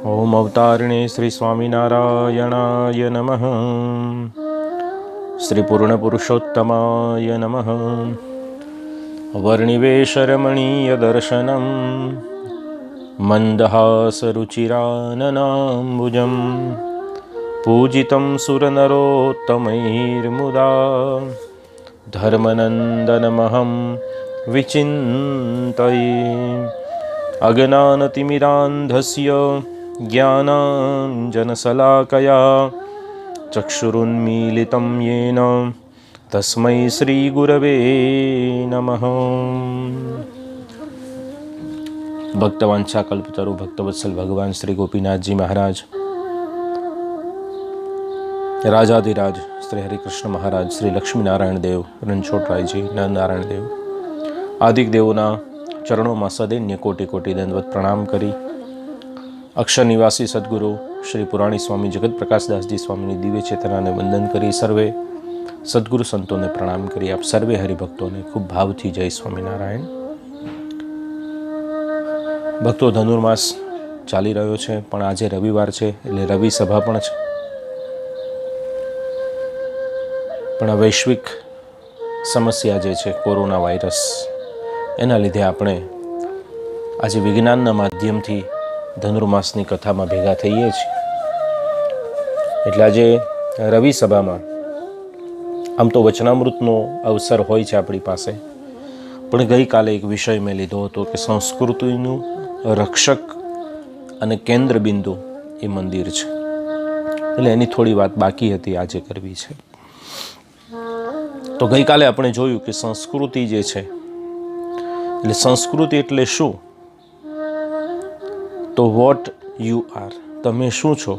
ઓમ અવતારિણે શ્રી સ્વામિનારાયણાય નમઃ. શ્રી પૂર્ણ પુરુષોત્તમાય નમઃ. વર્ણિવેશરમણીય દર્શનમ મંદહાસરુચિરાનનાંબુજમ પૂજિतं સુરનરોત્તમૈર્મુદા ધર્મનંદનમહં વિચિन्तये. અજ્ઞાનતિમિરાન્ધસ્ય જ્ઞાનાંજનશલાકયા ચક્ષુરુન્મીલિतं યેન તસ્મૈ શ્રીગુરવે નમઃ. ભક્તવાંછાકલ્પતરુ ભક્તવત્સલ ભગવાન શ્રી ગોપીનાથજી મહારાજ, રાજાધિરાજ શ્રી હરિકૃષ્ણ મહારાજ, શ્રી લક્ષ્મીનારાયણ દેવ, રણછોડરાયજી, નરનારાયણ દેવ આદિક દેવોના ચરણોમાં સદૈન્ય કોટી કોટી દંડવત પ્રણામ કરી અક્ષર નિવાસી સદગુરુ શ્રી પુરાણી સ્વામી જગત પ્રકાશદાસજી સ્વામીની દિવ્ય ચેતનાને વંદન કરી સર્વે સદગુરુ સંતોને પ્રણામ કરી આપ સર્વે હરિભક્તોને ખૂબ ભાવથી જય સ્વામિનારાયણ. ભક્તો, ધનુર્માસ ચાલી રહ્યો છે, પણ આજે રવિવાર છે એટલે રવિ સભા પણ છે. પણ આ વૈશ્વિક સમસ્યા જે છે કોરોના વાયરસ, એના લીધે આપણે આજે વિજ્ઞાનના માધ્યમથી ધનુર્માસની કથામાં ભેગા થઈએ છીએ. એટલે આજે રવિ સભામાં આમ તો વચનામૃતનો અવસર હોય છે આપણી પાસે, પણ ગઈકાલે એક વિષય મેં લીધો હતો કે સંસ્કૃતિનું રક્ષક અને કેન્દ્ર બિંદુ એ મંદિર છે. એટલે એની થોડી વાત બાકી હતી, આજે કરવી છે. તો ગઈકાલે આપણે જોયું કે સંસ્કૃતિ જે છે, એટલે સંસ્કૃતિ એટલે શું? તો વોટ યુ આર, તમે શું છો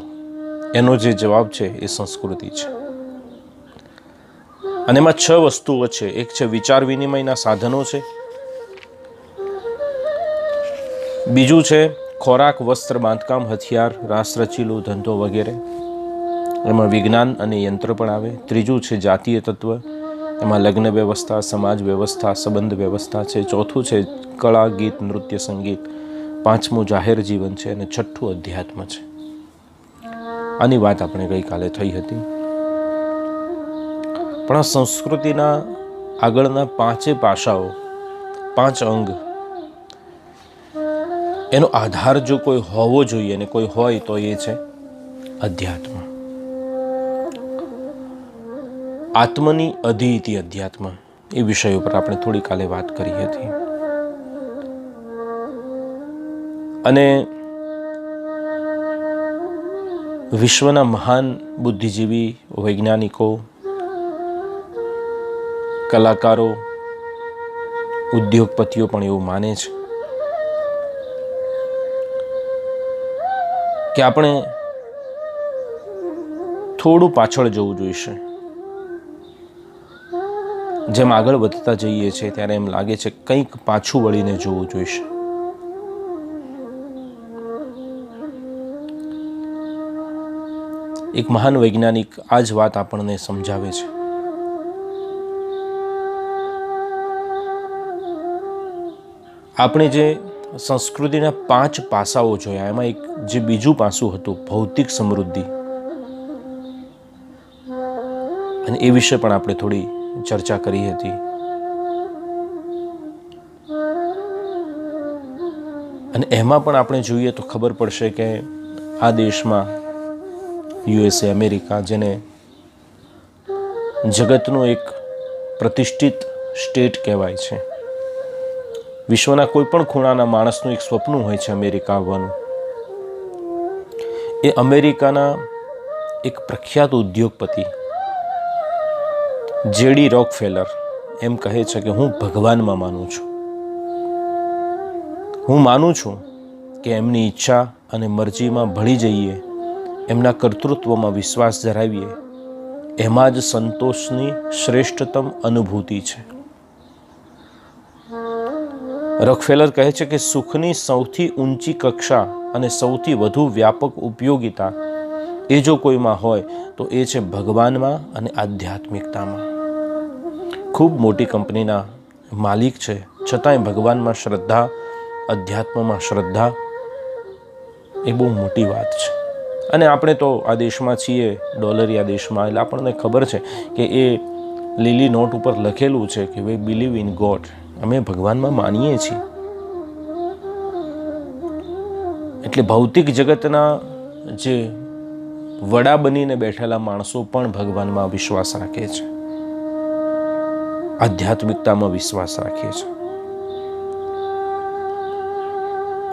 એનો જે જવાબ છે એ સંસ્કૃતિ છે. અને એમાં 6 વસ્તુઓ છે. એક છે વિચાર વિનિમયના સાધનો છે, બીજું છે ખોરાક, વસ્ત્ર, બાંધકામ, હથિયાર, રાસરચીલું, ધંધો વગેરે, એમાં વિજ્ઞાન અને યંત્ર પણ આવે. ત્રીજું છે જાતીય તત્વ, એમાં લગ્ન વ્યવસ્થા, સમાજ વ્યવસ્થા, સંબંધ વ્યવસ્થા છે. ચોથું છે કળા, ગીત, નૃત્ય, સંગીત. પાંચમું જાહેર જીવન છે. અને છઠ્ઠું અધ્યાત્મ છે. આની વાત આપણે ગઈકાલે થઈ હતી. પણ આ સંસ્કૃતિના આગળના 5 પાસાઓ, 5 અંગ, એનો આધાર જો કોઈ હોવો જોઈએ ને કોઈ હોય તો એ છે અધ્યાત્મ. આત્મની અધિઇતિ અધ્યાત્મ, એ વિષય ઉપર આપણે થોડી કાલે વાત કરી હતી. અને વિશ્વના મહાન બુદ્ધિજીવી, વૈજ્ઞાનિકો, કલાકારો, ઉદ્યોગપતિઓ પણ એવું માને છે કે આપણે થોડું પાછળ જવું જોઈશે. જેમ આગળ વધતા જઈએ છીએ ત્યારે એમ લાગે છે કંઈક પાછું વળીને જોવું જોઈશે. એક મહાન વૈજ્ઞાનિક આ જ વાત આપણને સમજાવે છે. આપણે જે સંસ્કૃતિના 5 પાસાઓ જોયા, એમાં એક જે બીજું પાસું હતું ભૌતિક સમૃદ્ધિ, અને એ વિશે પણ આપણે થોડી ચર્ચા કરી હતી. અને એમાં પણ આપણે જોઈએ તો ખબર પડશે કે આ દેશમાં USA, અમેરિકા, જેને જગતનું એક પ્રતિષ્ઠિત સ્ટેટ કહેવાય છે, વિશ્વના કોઈ પણ ખૂણાના માણસનું એક સ્વપ્ન હોય છે અમેરિકા આવવાનું. એ અમેરિકાના એક પ્રખ્યાત ઉદ્યોગપતિ JD રોકફેલર એમ કહે છે કે હું ભગવાનમાં માનું છું. હું માનું છું કે એમની ઈચ્છા અને મરજીમાં ભળી જઈએ, એમના કર્તૃત્વમાં વિશ્વાસ ધરાવીએ, એમાં જ સંતોષની શ્રેષ્ઠતમ અનુભૂતિ છે. રોકફેલર કહે છે કે સુખની સૌથી ઊંચી કક્ષા અને સૌથી વધુ વ્યાપક ઉપયોગિતા એ જો કોઈમાં હોય તો એ છે ભગવાનમાં અને આધ્યાત્મિકતામાં. ખૂબ મોટી કંપનીના માલિક છે, છતાંય ભગવાનમાં શ્રદ્ધા અધ્યાત્મમાં શ્રદ્ધા એ બહુ મોટી વાત છે. અને આપણે તો આ દેશમાં છીએ, ડોલરિયા દેશમાં, એટલે આપણને ખબર છે કે એ લીલી નોટ ઉપર લખેલું છે કે વી બિલીવ ઇન ગોડ, અમે ભગવાનમાં માનીએ છીએ. એટલે ભૌતિક જગતના જે વડા બનીને બેઠેલા માણસો પણ ભગવાનમાં વિશ્વાસ રાખે છે, આધ્યાત્મિકતામાં વિશ્વાસ રાખે છે.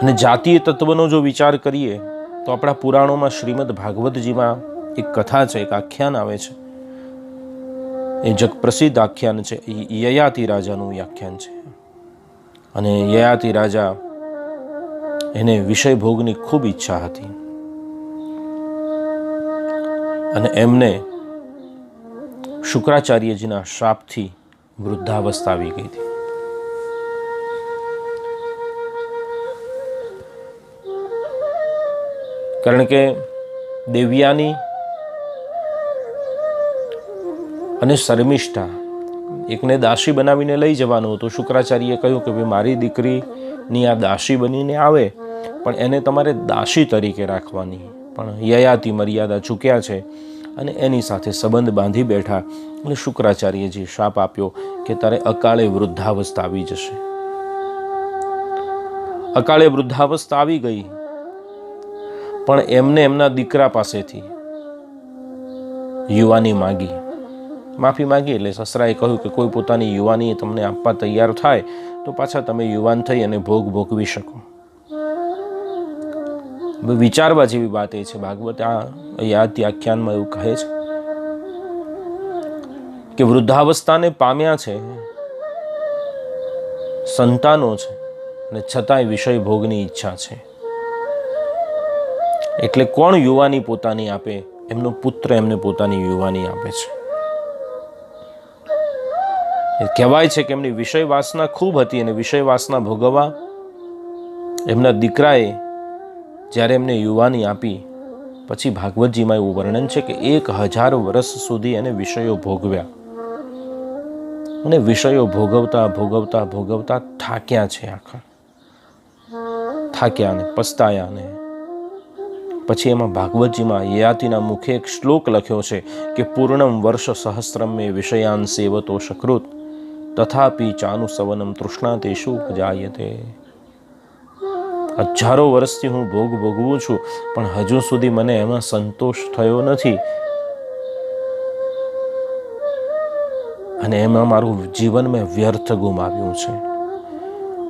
અને જાતીય તત્વનો જો વિચાર કરીએ તો આપણા પુરાણોમાં શ્રીમદ ભાગવતજીમાં એક કથા છે, એક આખ્યાન આવે છે. એ જગપ્રસિદ્ધ આખ્યાન છે, યયાતિ રાજાનું આખ્યાન છે. અને યયાતિ રાજા, એને વિષય ભોગની ખૂબ ઈચ્છા હતી અને એમને શુક્રાચાર્યજીના શ્રાપથી વૃદ્ધાવસ્થા આવી ગઈ હતી. કારણ કે દેવયાની અને શર્મિષ્ઠા, એકને દાસી બનાવીને લઈ જવાનું હતું. શુક્રાચાર્યએ કહ્યું કે ભાઈ મારી દીકરીની આ દાસી બનીને આવે, પણ એને તમારે દાસી તરીકે રાખવાની. પણ યયાતિ મર્યાદા ચૂક્યા છે અને એની સાથે સંબંધ બાંધી બેઠા. અને શુક્રાચાર્યજી શાપ આપ્યો કે તારે અકાળે વૃદ્ધાવસ્થા આવી જશે. અકાળે વૃદ્ધાવસ્થા આવી ગઈ, પણ એમને એમના દીકરા પાસેથી યુવાની માગી, માફી માગી. એટલે સસરાએ કહ્યું કે કોઈ પોતાની યુવાની તમને આપવા તૈયાર થાય તો પાછા તમે યુવાન થઈ અને ભોગ ભોગવી શકો. વિચારવા જેવી વાત એ છે. ભાગવત આ યાદ આખ્યાનમાં એવું કહે છે કે વૃદ્ધાવસ્થાને પામ્યા છે, સંતાનો છે, અને છતાંય વિષય ભોગની ઈચ્છા છે. એટલે કોણ યુવાની પોતાની આપે? એમનો પુત્ર એમને પોતાની યુવાની આપે છે. કહેવાય છે કે એમની વિષય વાસના ખૂબ હતી અને વિષય વાસના ભોગવવા એમના દીકરાએ જ્યારે એમને યુવાની આપી, પછી ભાગવતજીમાં એવું વર્ણન છે કે 1000 વર્ષ સુધી એને વિષયો ભોગવ્યા અને વિષયો ભોગવતા ભોગવતા ભોગવતા થાક્યા છે. આખા થાક્યા અને પસ્તાયા. ને પછી એમાં ભાગવતજીમાં યયાતિના મુખે એક શ્લોક લખ્યો છે કે પૂર્ણમ વર્ષ સહસ્રમ મે વિષયાન સેવતો સકૃત તથાપિ ચાનુસવનમ તૃષ્ણાતેષુ જાયતે. 1000 વર્ષથી હું ભોગ ભોગવું છું, પણ હજુ સુધી મને એમાં સંતોષ થયો નથી અને એમાં મારું જીવન મેં વ્યર્થ ગુમાવ્યું છે.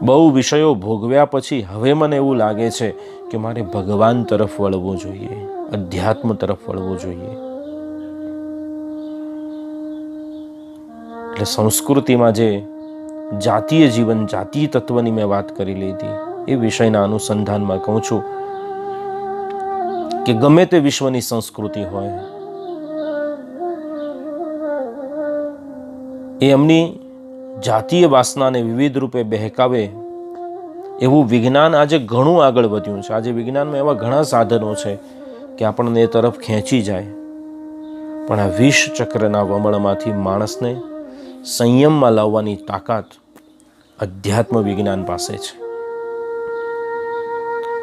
બહુ વિષયો ભોગવ્યા પછી હવે મને એવું લાગે છે કે મારે ભગવાન તરફ વળવું જોઈએ, અધ્યાત્મ તરફ વળવું જોઈએ. એટલે સંસ્કૃતિમાં જે જાતીય જીવન, જાતીય તત્વની મેં વાત કરી લીધી, એ વિષયના અનુસંધાનમાં કહું છું કે ગમે તે વિશ્વની સંસ્કૃતિ હોય, એ એમની જાતીય વાસનાને વિવિધ રૂપે બહેકાવે એવું વિજ્ઞાન આજે ઘણું આગળ વધ્યું છે. આજે વિજ્ઞાનમાં એવા ઘણા સાધનો છે કે આપણને એ તરફ ખેંચી જાય, પણ આ વિષ ચક્રના વમળમાંથી માણસને સંયમમાં લાવવાની તાકાત અધ્યાત્મ વિજ્ઞાન પાસે છે.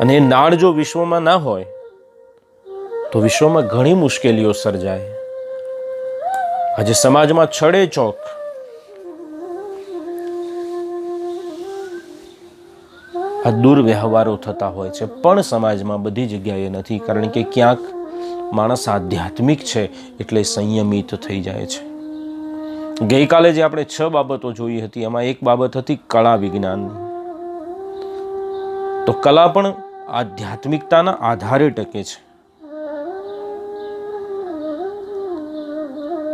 અને એ નાળ જો વિશ્વમાં ના હોય તો વિશ્વમાં ઘણી મુશ્કેલીઓ સર્જાય. આજે સમાજમાં છડે ચોક આ દુર્વ્યવહારો થતા હોય છે, પણ સમાજમાં બધી જગ્યાએ નથી. કારણ કે ક્યાંક માણસ આધ્યાત્મિક છે એટલે સંયમિત થઈ જાય છે. ગઈકાલે જે આપણે 6 બાબતો જોઈ હતી, એમાં એક બાબત હતી કળા વિજ્ઞાનની. તો કલા પણ આધ્યાત્મિકતાના આધારે ટકે છે.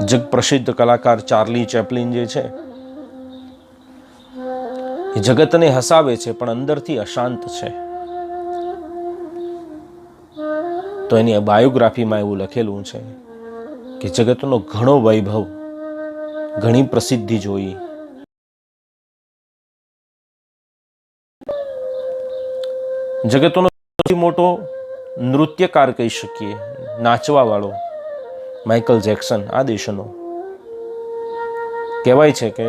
જગપ્રસિદ્ધ કલાકાર ચાર્લી ચેપ્લિન જે છે, એ જગતને હસાવે છે પણ અંદરથી અશાંત છે. તો એની બાયોગ્રાફીમાં એવું લખેલું છે કે જગતનો ઘણો વૈભવ, ઘણી પ્રસિદ્ધિ જોઈ, જગતનો સૌથી મોટો નૃત્યકાર કહી શકીએ, નાચવા વાળો માઇકલ જેક્સન આ દેશનો. કહેવાય છે કે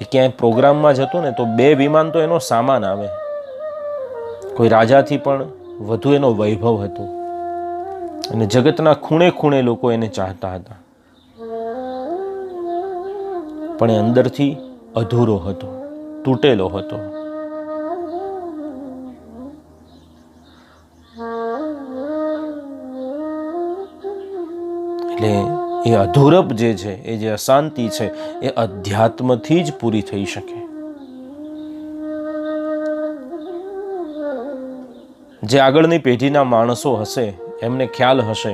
ક્યાંય પ્રોગ્રામમાં જતો ને તો 2 વિમાન તો એનો સામાન આવે. કોઈ રાજાથી પણ વધુ એનો વૈભવ હતો અને જગતના ખૂણે ખૂણે લોકો એને ચાહતા હતા, પણ એ અંદરથી અધૂરો હતો, તૂટેલો હતો. એટલે એ અધૂરપ જે છે, એ જે અશાંતિ છે, એ અધ્યાત્મથી જ પૂરી થઈ શકે. જે આગળની પેઢીના માણસો હશે એમને ખ્યાલ હશે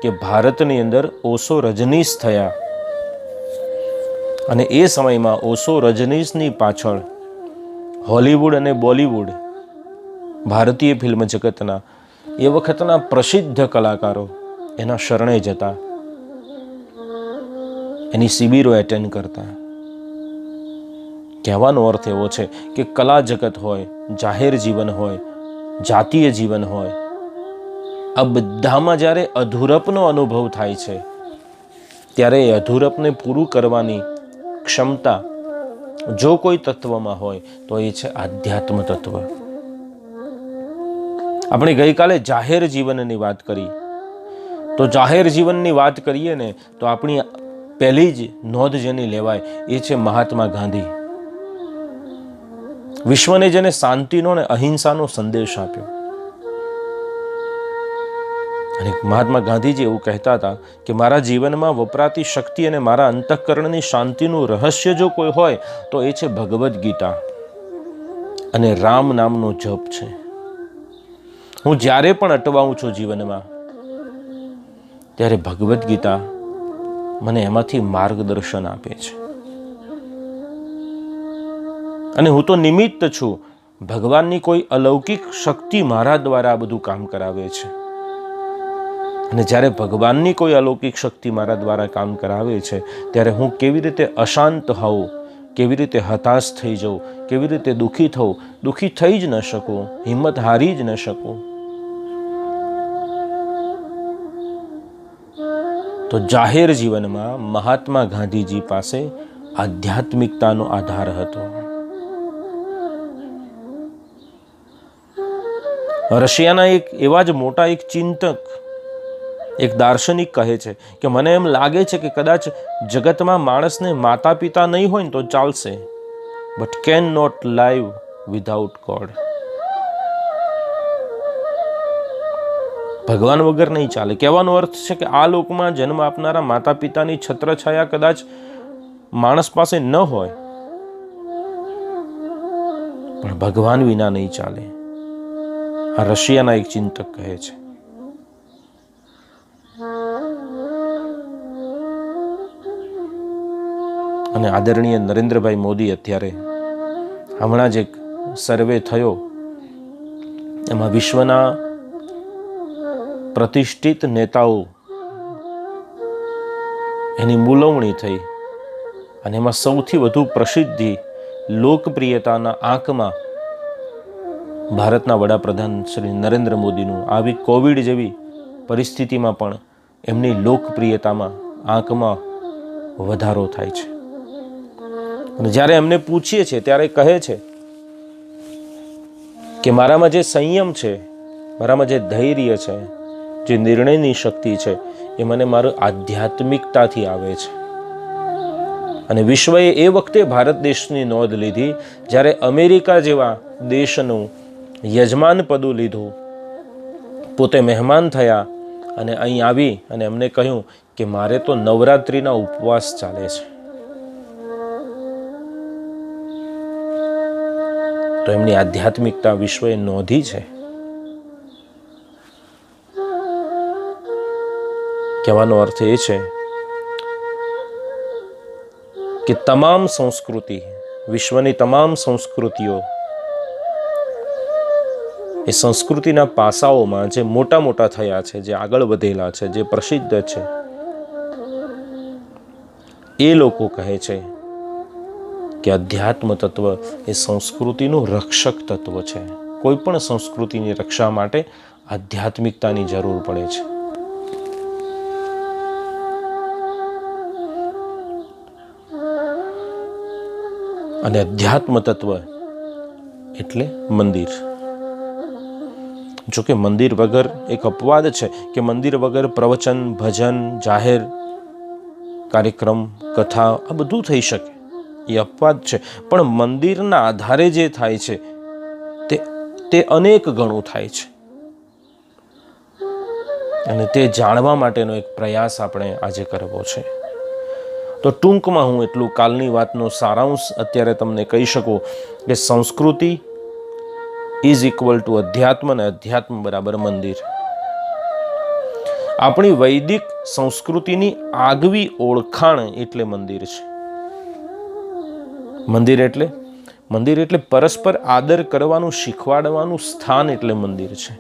કે ભારતની અંદર ઓશો રજનીશ થયા અને એ સમયમાં ઓશો રજનીશની પાછળ હોલિવૂડ અને બોલિવૂડ, ભારતીય ફિલ્મ જગતના એ વખતના પ્રસિદ્ધ કલાકારો એના શરણે જતા, એની શિબિરો એટેન્ડ કરતા. કહેવાનો અર્થ એવો છે કે કલા જગત હોય, જાહેર જીવન હોય, જાતીય જીવન હોય, આ બધામાં જ્યારે અધૂરપનો અનુભવ થાય છે ત્યારે એ અધૂરપને પૂરું કરવાની ક્ષમતા જો કોઈ તત્વમાં હોય તો એ છે આધ્યાત્મ તત્વ. આપણે ગઈકાલે જાહેર જીવનની વાત કરી, તો જાહેર જીવનની વાત કરીએ ને તો આપણી પહેલી જ નોંધ જેની લેવાય એ છે મહાત્મા ગાંધી. વિશ્વને જેને શાંતિનો અને અહિંસાનો સંદેશ આપ્યો. અને મહાત્મા ગાંધીજી એવું કહેતા હતા કે મારા જીવનમાં વપરાતી શક્તિ અને મારા અંતઃકરણની શાંતિનું રહસ્ય જો કોઈ હોય તો એ છે ભગવદ્ ગીતા અને રામ નામનો જપ છે. હું જ્યારે પણ અટવાઉં છું જીવનમાં ત્યારે ભગવદ્ ગીતા મને એમાંથી માર્ગદર્શન આપે છે. અને હું તો નિમિત્ત છું, ભગવાનની કોઈ અલૌકિક શક્તિ મારા દ્વારા આ બધું કામ કરાવે છે. અને જ્યારે ભગવાનની કોઈ અલૌકિક શક્તિ મારા દ્વારા કામ કરાવે છે ત્યારે હું કેવી રીતે અશાંત હોઉં, કેવી રીતે હતાશ થઈ જાઉં, કેવી રીતે દુઃખી થવું, દુઃખી થઈ જ ન શકું, હિંમત હારી જ ન શકું. તો જાહેર જીવનમાં મહાત્મા ગાંધીજી પાસે આધ્યાત્મિકતાનો આધાર હતો. રશિયાના એક એવા જ મોટા એક ચિંતક, એક દાર્શનિક કહે છે કે મને એમ લાગે છે કે કદાચ જગતમાં માણસને માતા પિતા નહીં હોય ને તો ચાલશે, but can not live without God. ભગવાન વગર નહીં ચાલે. કહેવાનો અર્થ છે કે આ લોકમાં જન્મ આપનારા માતા પિતાની છત્રછાયા કદાચ માણસ પાસે ન હોય, પણ ભગવાન વિના નહીં ચાલે. આ રશિયાના એક ચિંતક કહે છે. અને આદરણીય નરેન્દ્રભાઈ મોદી અત્યારે હમણાં જ એક સર્વે થયો, એમાં વિશ્વના પ્રતિષ્ઠિત નેતાઓ એની મૂલવણી થઈ અને એમાં સૌથી વધુ પ્રસિદ્ધિ, લોકપ્રિયતાના આંકમાં ભારતના વડાપ્રધાન શ્રી નરેન્દ્ર મોદીનું. આવી કોવિડ જેવી પરિસ્થિતિમાં પણ એમની લોકપ્રિયતામાં આંકમાં વધારો થાય છે. અને જ્યારે એમને પૂછીએ છીએ ત્યારે કહે છે કે મારામાં જે સંયમ છે, મારામાં જે ધૈર્ય છે, જે નિર્ણયની શક્તિ છે, એ મને મારું આધ્યાત્મિકતાથી આવે છે. અને વિશ્વએ એ વખતે ભારત દેશની નોંધ લીધી જ્યારે અમેરિકા જેવા દેશનું યજમાન પદું લીધું, પોતે મહેમાન થયા અને અહીં આવી અને એમને કહ્યું કે મારે તો નવરાત્રિના ઉપવાસ ચાલે છે. તો એમની આધ્યાત્મિકતા વિશ્વએ નોંધી છે. કહેવાનો અર્થ એ છે કે તમામ સંસ્કૃતિ, વિશ્વની તમામ સંસ્કૃતિઓ, એ સંસ્કૃતિના પાસાઓમાં જે મોટા મોટા થયા છે, જે આગળ વધેલા છે, જે પ્રસિદ્ધ છે, એ લોકો કહે છે કે અધ્યાત્મ તત્વ એ સંસ્કૃતિનું રક્ષક તત્વ છે. કોઈ પણ સંસ્કૃતિની રક્ષા માટે આધ્યાત્મિકતાની જરૂર પડે છે. અને અધ્યાત્મ તત્વ એટલે મંદિર. જોકે મંદિર વગર એક અપવાદ છે કે મંદિર વગર પ્રવચન, ભજન, જાહેર કાર્યક્રમ, કથા આ બધું થઈ શકે, એ અપવાદ છે. પણ મંદિરના આધારે જે થાય છે તે અનેક ગણું થાય છે. અને તે જાણવા માટેનો એક પ્રયાસ આપણે આજે કરવો છે. તો ટૂંકમાં હું એટલું કાલની વાતનો સારાંશ અત્યારે તમને કહી શકું કે સંસ્કૃતિ ઇઝ ઇક્વલ ટુ અધ્યાત્મ અને અધ્યાત્મ બરાબર મંદિર. આપણી વૈદિક સંસ્કૃતિની આગવી ઓળખાણ એટલે મંદિર છે. મંદિર એટલે પરસ્પર આદર કરવાનું શીખવાડવાનું સ્થાન એટલે મંદિર છે.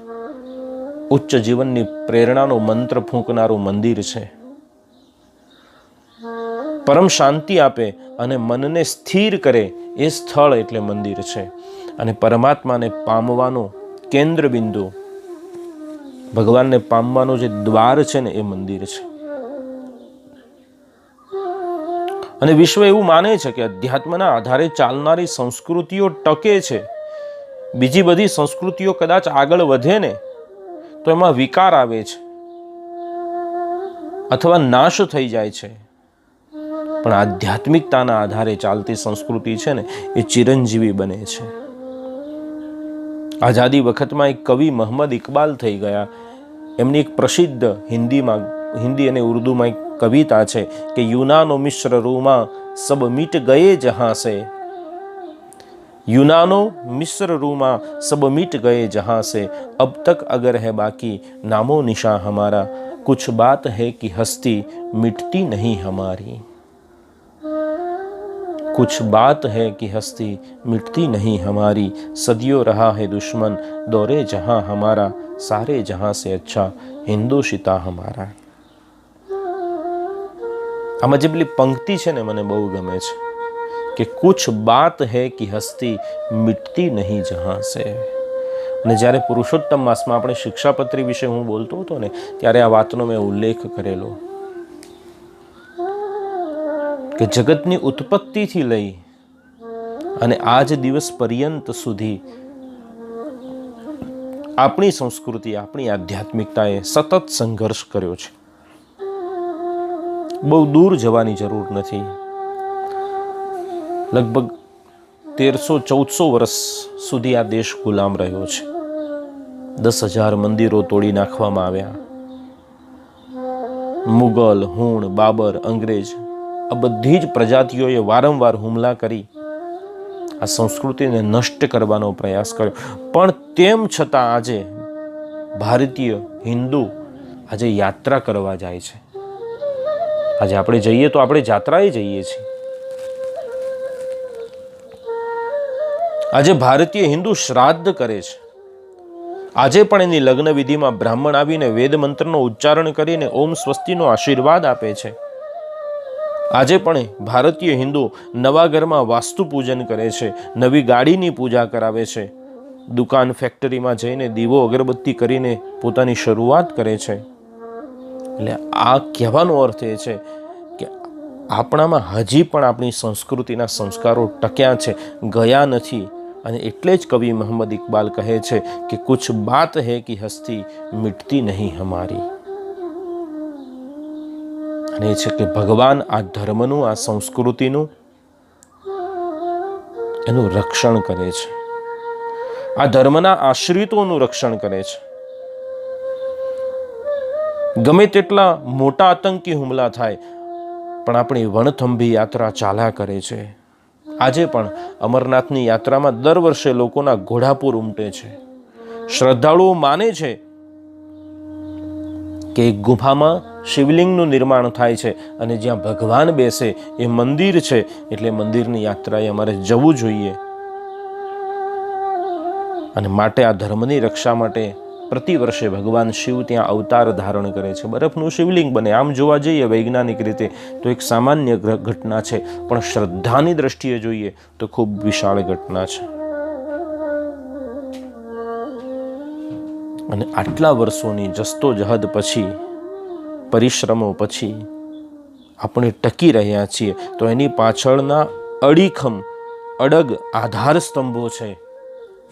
ઉચ્ચ જીવનની પ્રેરણાનો મંત્ર ફૂંકનારું મંદિર છે. પરમ શાંતિ આપે અને મનને સ્થિર કરે એ સ્થળ એટલે મંદિર છે. અને પરમાત્માને પામવાનો કેન્દ્ર બિંદુ, ભગવાનને પામવાનો જે દ્વાર છે ને એ મંદિર છે. અને વિશ્વ એવું માને છે કે અધ્યાત્મના આધારે ચાલનારી સંસ્કૃતિઓ ટકે છે. બીજી બધી સંસ્કૃતિઓ કદાચ આગળ વધે ને તો એમાં વિકાર આવે છે અથવા નાશ થઈ જાય છે. પણ આધ્યાત્મિકતાના આધારે ચાલતી સંસ્કૃતિ છે ને એ ચિરંજીવી બને છે. આઝાદી વખતમાં એક કવિ મોહમ્મદ ઇકબાલ થઈ ગયા. એમની એક પ્રસિદ્ધ હિન્દી અને ઉર્દુમાં એક કવિતા છે કે યુનાનો મિશ્ર રૂમાં સબ મિટ ગયે જહાં સે, यूनानो मिस्र रूमा सब मिट गए जहां से, अब तक अगर है बाकी नामो निशा हमारा, कुछ बात है कि हस्ती मिटती नहीं हमारी, कुछ बात है कि हस्ती मिटती नहीं हमारी, सदियों रहा है दुश्मन दौरे जहां हमारा, सारे जहां से अच्छा हिंदुशिता हमारा. આમાં જે પેલી પંક્તિ છે ને મને બહુ ગમે છે કે કુછ બાત હૈ કે હસ્તી મિટતી નહીં જહાં સે. અને જ્યારે પુરુષોત્તમ માસમાં આપણે શિક્ષાપત્રી વિશે હું બોલતો હતો ને ત્યારે આ વાતનો મેં ઉલ્લેખ કરેલો કે જગતની ઉત્પત્તિથી લઈ અને આજ દિવસ પર્યંત સુધી આપણી સંસ્કૃતિ, આપણી આધ્યાત્મિકતાએ સતત સંઘર્ષ કર્યો છે. બહુ દૂર જવાની જરૂર નથી. લગભગ 1300-1400 વર્ષ સુધી આ દેશ ગુલામ રહ્યો છે. 10,000 મંદિરો તોડી નાખવામાં આવ્યા. મુગલ, હુણ, બાબર, અંગ્રેજ આ બધી જ પ્રજાતિઓએ વારંવાર હુમલા કરી આ સંસ્કૃતિને નષ્ટ કરવાનો પ્રયાસ કર્યો. પણ તેમ છતાં આજે ભારતીય હિન્દુ આજે યાત્રા કરવા જાય છે. આજે આપણે જઈએ તો આપણે જાત્રાએ જઈએ છીએ. આજે ભારતીય હિન્દુ શ્રાદ્ધ કરે છે. આજે પણ એની લગ્ન વિધિમાં બ્રાહ્મણ આવીને વેદ મંત્રનો ઉચ્ચારણ કરીને ઓમ સ્વસ્તિનો આશીર્વાદ આપે છે. આજે પણ ભારતીય હિન્દુ નવા ઘરમાં વાસ્તુ પૂજન કરે છે, નવી ગાડીની પૂજા કરાવે છે, દુકાન ફેક્ટરીમાં જઈને દીવો અગરબત્તી કરીને પોતાની શરૂઆત કરે છે. એટલે આ કહેવાનો અર્થ એ છે કે આપણામાં હજી પણ આપણી સંસ્કૃતિના સંસ્કારો ટક્યા છે, ગયા નથી. અને એટલે જ કવિ મોહમ્મદ ઇકબાલ કહે છે કે કુછ બાત હૈ કે હસ્તી મિટતી નહીં હમારી. અને એ છે કે ભગવાન આ ધર્મનું, આ સંસ્કૃતિનું એનું રક્ષણ કરે છે. આ ધર્મના આશ્રિતોનું રક્ષણ કરે છે. ગમે તેટલા મોટા આતંકી હુમલા થાય પણ આપણી વણથંભી યાત્રા ચાલ્યા કરે છે. આજે પણ અમરનાથની યાત્રામાં દર વર્ષે લોકોના ઘોડાપુર ઉમટે છે. શ્રદ્ધાળુઓ માને છે કે એક ગુફામાં શિવલિંગનું નિર્માણ થાય છે અને જ્યાં ભગવાન બેસે એ મંદિર છે, એટલે મંદિરની યાત્રાએ અમારે જવું જોઈએ. અને માટે આ ધર્મની રક્ષા માટે પ્રતિ વર્ષે ભગવાન શિવ ત્યાં અવતાર ધારણ કરે છે. બરફનું શિવલિંગ બને. આમ જોવા જઈએ વૈજ્ઞાનિક રીતે તો એક સામાન્ય ઘટના છે, પણ શ્રદ્ધાની દ્રષ્ટિએ જોઈએ તો ખૂબ વિશાળ ઘટના છે. અને આટલા વર્ષોની જસ્તોજહદ પછી, પરિશ્રમો પછી આપણે ટકી રહ્યા છીએ તો એની પાછળના અડીખમ અડગ આધાર સ્તંભો છે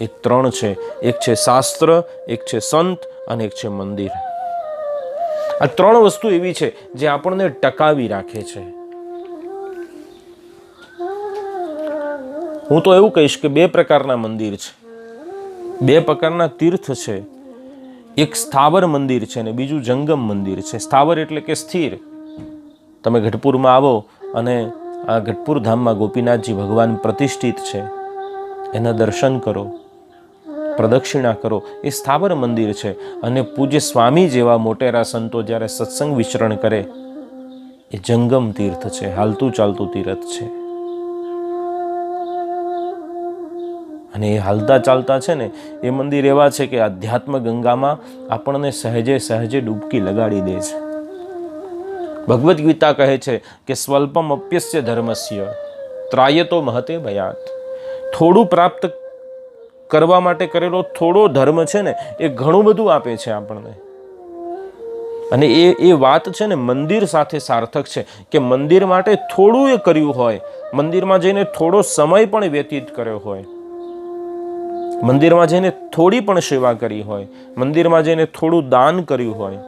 એ ત્રણ છે. એક છે શાસ્ત્ર, એક છે સંત અને એક છે મંદિર. આ ત્રણ વસ્તુ એવી છે જે આપણને ટકાવી રાખે છે. હું તો એવું કહીશ કે બે પ્રકારના મંદિર છે, બે પ્રકારના તીર્થ છે. એક સ્થાવર મંદિર છે ને બીજું જંગમ મંદિર છે. સ્થાવર એટલે કે સ્થિર. તમે ગઢપુરમાં આવો અને આ ગઢપુર ધામમાં ગોપીનાથજી ભગવાન પ્રતિષ્ઠિત છે, એના દર્શન કરો, પ્રદક્ષિણા કરો, એ સ્થાવર મંદિર છે. અને પૂજ્ય સ્વામી જેવા મોટેરા સંતો જ્યારે સત્સંગ વિચરણ કરે એ જંગમ તીર્થ છે, હાલતું ચાલતું તીર્થ છે. અને એ હાલતા ચાલતા છે ને એ મંદિર એવા છે કે આધ્યાત્મ ગંગામાં આપણને સહેજે સહેજે ડૂબકી લગાડી દે છે. ભગવદ્ ગીતા કહે છે કે સ્વલ્પમ અપ્યસ્ય ધર્મસ્ય ત્રાયતો મહતે ભયાત. થોડું પ્રાપ્ત કરવા માટે કરેલો થોડો ધર્મ છે ને એ ઘણું બધું આપે છે આપણને. અને એ વાત છે ને મંદિર સાથે સાર્થક છે કે મંદિર માટે થોડું એ કર્યું હોય, મંદિરમાં જઈને થોડો સમય પણ વ્યતીત કર્યો હોય, મંદિરમાં જઈને થોડી પણ સેવા કરી હોય, મંદિરમાં જઈને થોડું દાન કર્યું હોય,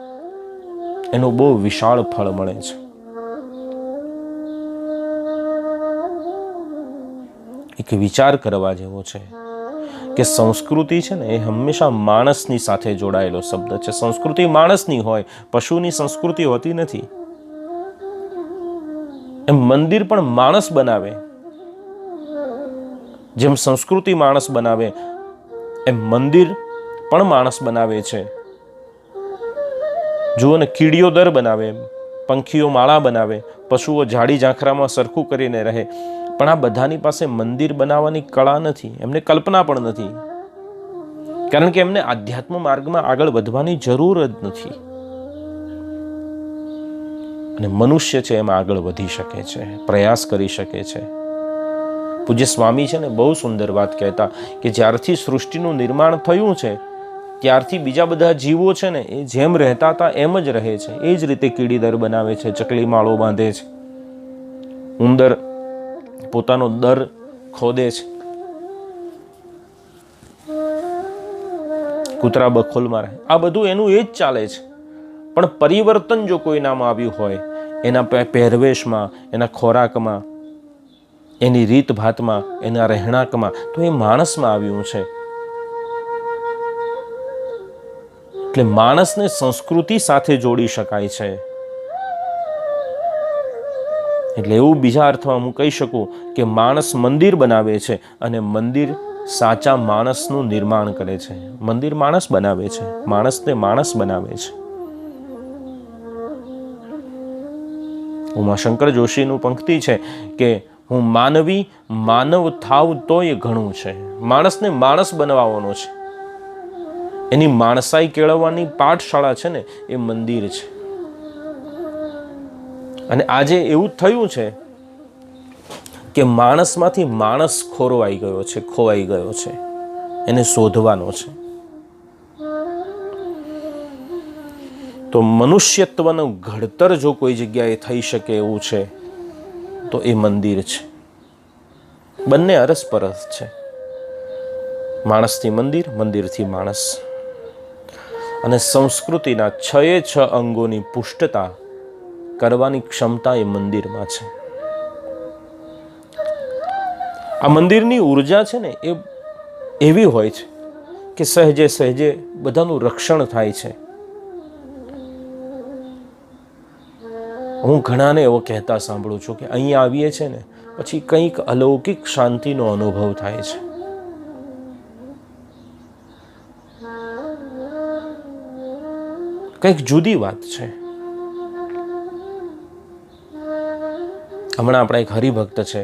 એનું બહુ વિશાળ ફળ મળે છે. એક વિચાર કરવા જેવો છે કે સંસ્કૃતિ છે ને એ હંમેશા માણસની સાથે જોડાયેલો શબ્દ છે. સંસ્કૃતિ માણસની હોય, પશુની સંસ્કૃતિ હોતી નથી. એમ મંદિર પણ માણસ બનાવે, જેમ સંસ્કૃતિ માણસ બનાવે એમ મંદિર પણ માણસ બનાવે છે. જુઓ ને, કીડીઓ દર બનાવે, પંખીઓ માળા બનાવે, પશુઓ ઝાડી ઝાંખરામાં સરખું કરીને રહે, પણ આ બધાની પાસે મંદિર બનાવવાની કળા નથી, એમને કલ્પના પણ નથી, કારણ કે એમને આધ્યાત્મ માર્ગમાં આગળ વધવાની જરૂર જ નથી. અને મનુષ્ય છે એમાં આગળ વધી શકે છે, પ્રયાસ કરી શકે છે. પૂજ્ય સ્વામી છે ને બહુ સુંદર વાત કહેતા કે જ્યારથી સૃષ્ટિનું નિર્માણ થયું છે ત્યારથી બીજા બધા જીવો છે ને એ જેમ રહેતા હતા એમ જ રહે છે. એ જ રીતે કીડી દર બનાવે છે, ચકલી માળો બાંધે છે, ઉંદર પોતાનો દર ખોદે છે, કૂતરા બખોલમાં રહે. આ બધું એનું એ જ ચાલે છે. પણ પરિવર્તન જો કોઈનામાં આવ્યું હોય, એના પહેરવેશમાં, એના ખોરાકમાં, એની રીત ભાતમાં, એના રહેણાંકમાં, તો એ માણસમાં આવ્યું છે. એટલે માણસને સંસ્કૃતિ સાથે જોડી શકાય છે. એટલે એવું બીજા અર્થમાં હું કહી શકું કે માણસ મંદિર બનાવે છે અને મંદિર સાચા માણસનું નિર્માણ કરે છે. મંદિર માણસ બનાવે છે, માણસને માણસ બનાવે છે. ઉમાશંકર જોશીનું પંક્તિ છે કે હું માનવી માનવ થાવ તોય ઘણું છે. માણસને માણસ બનાવવાનો છે. એની માણસાઈ કેળવવાની પાઠશાળા છે ને એ મંદિર છે. અને આજે એવું થયું છે કે માણસમાંથી માણસ ખોરવાઈ ગયો છે, ખોવાઈ ગયો છે. એને શોધવાનો છે. તો મનુષ્યત્વનું ઘડતર જો કોઈ જગ્યાએ થઈ શકે એવું છે તો એ મંદિર છે. બંને અરસપરસ છે. માણસથી મંદિર, મંદિરથી માણસ. અને સંસ્કૃતિના 6 અંગોની પુષ્ટતા કરવાની ક્ષમતા એ મંદિરમાં છે. આ મંદિરની ઉર્જા છે ને એ એવી હોય છે કે સહેજે સહેજે બધાનું રક્ષણ થાય છે. હું ઘણાને એવો કહેતા સાંભળું છું કે અહીંયા આવીએ છે ને પછી કંઈક અલૌકિક શાંતિનો અનુભવ થાય છે. કંઈક જુદી વાત છે. હમણાં આપણા એક હરિભક્ત છે,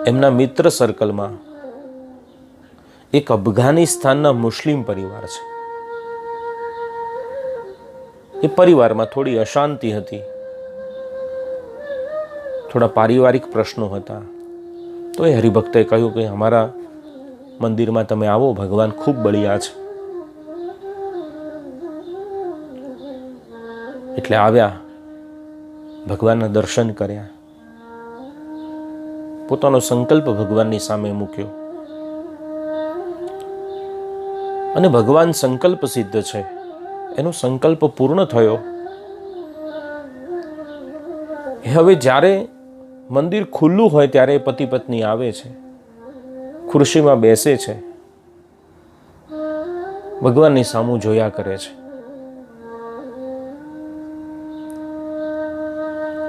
એમના મિત્ર સર્કલમાં એક અફઘાનિસ્તાનના મુસ્લિમ પરિવાર છે. એ પરિવારમાં થોડી અશાંતિ હતી, થોડા પારિવારિક પ્રશ્નો હતા. તો એ હરિભક્તે કહ્યું કે અમારા મંદિરમાં તમે આવો, ભગવાન ખૂબ બળિયા છે. એટલે આવ્યા, ભગવાનના દર્શન કર્યા, પોતાનો સંકલ્પ ભગવાનની સામે મૂક્યો અને ભગવાન સંકલ્પ સિદ્ધ છે. એનો સંકલ્પ પૂર્ણ થયો. હવે જ્યારે મંદિર ખુલ્લું હોય ત્યારે પતિ પત્ની આવે છે, ખુરશીમાં બેસે છે, ભગવાનની સામું જોયા કરે છે.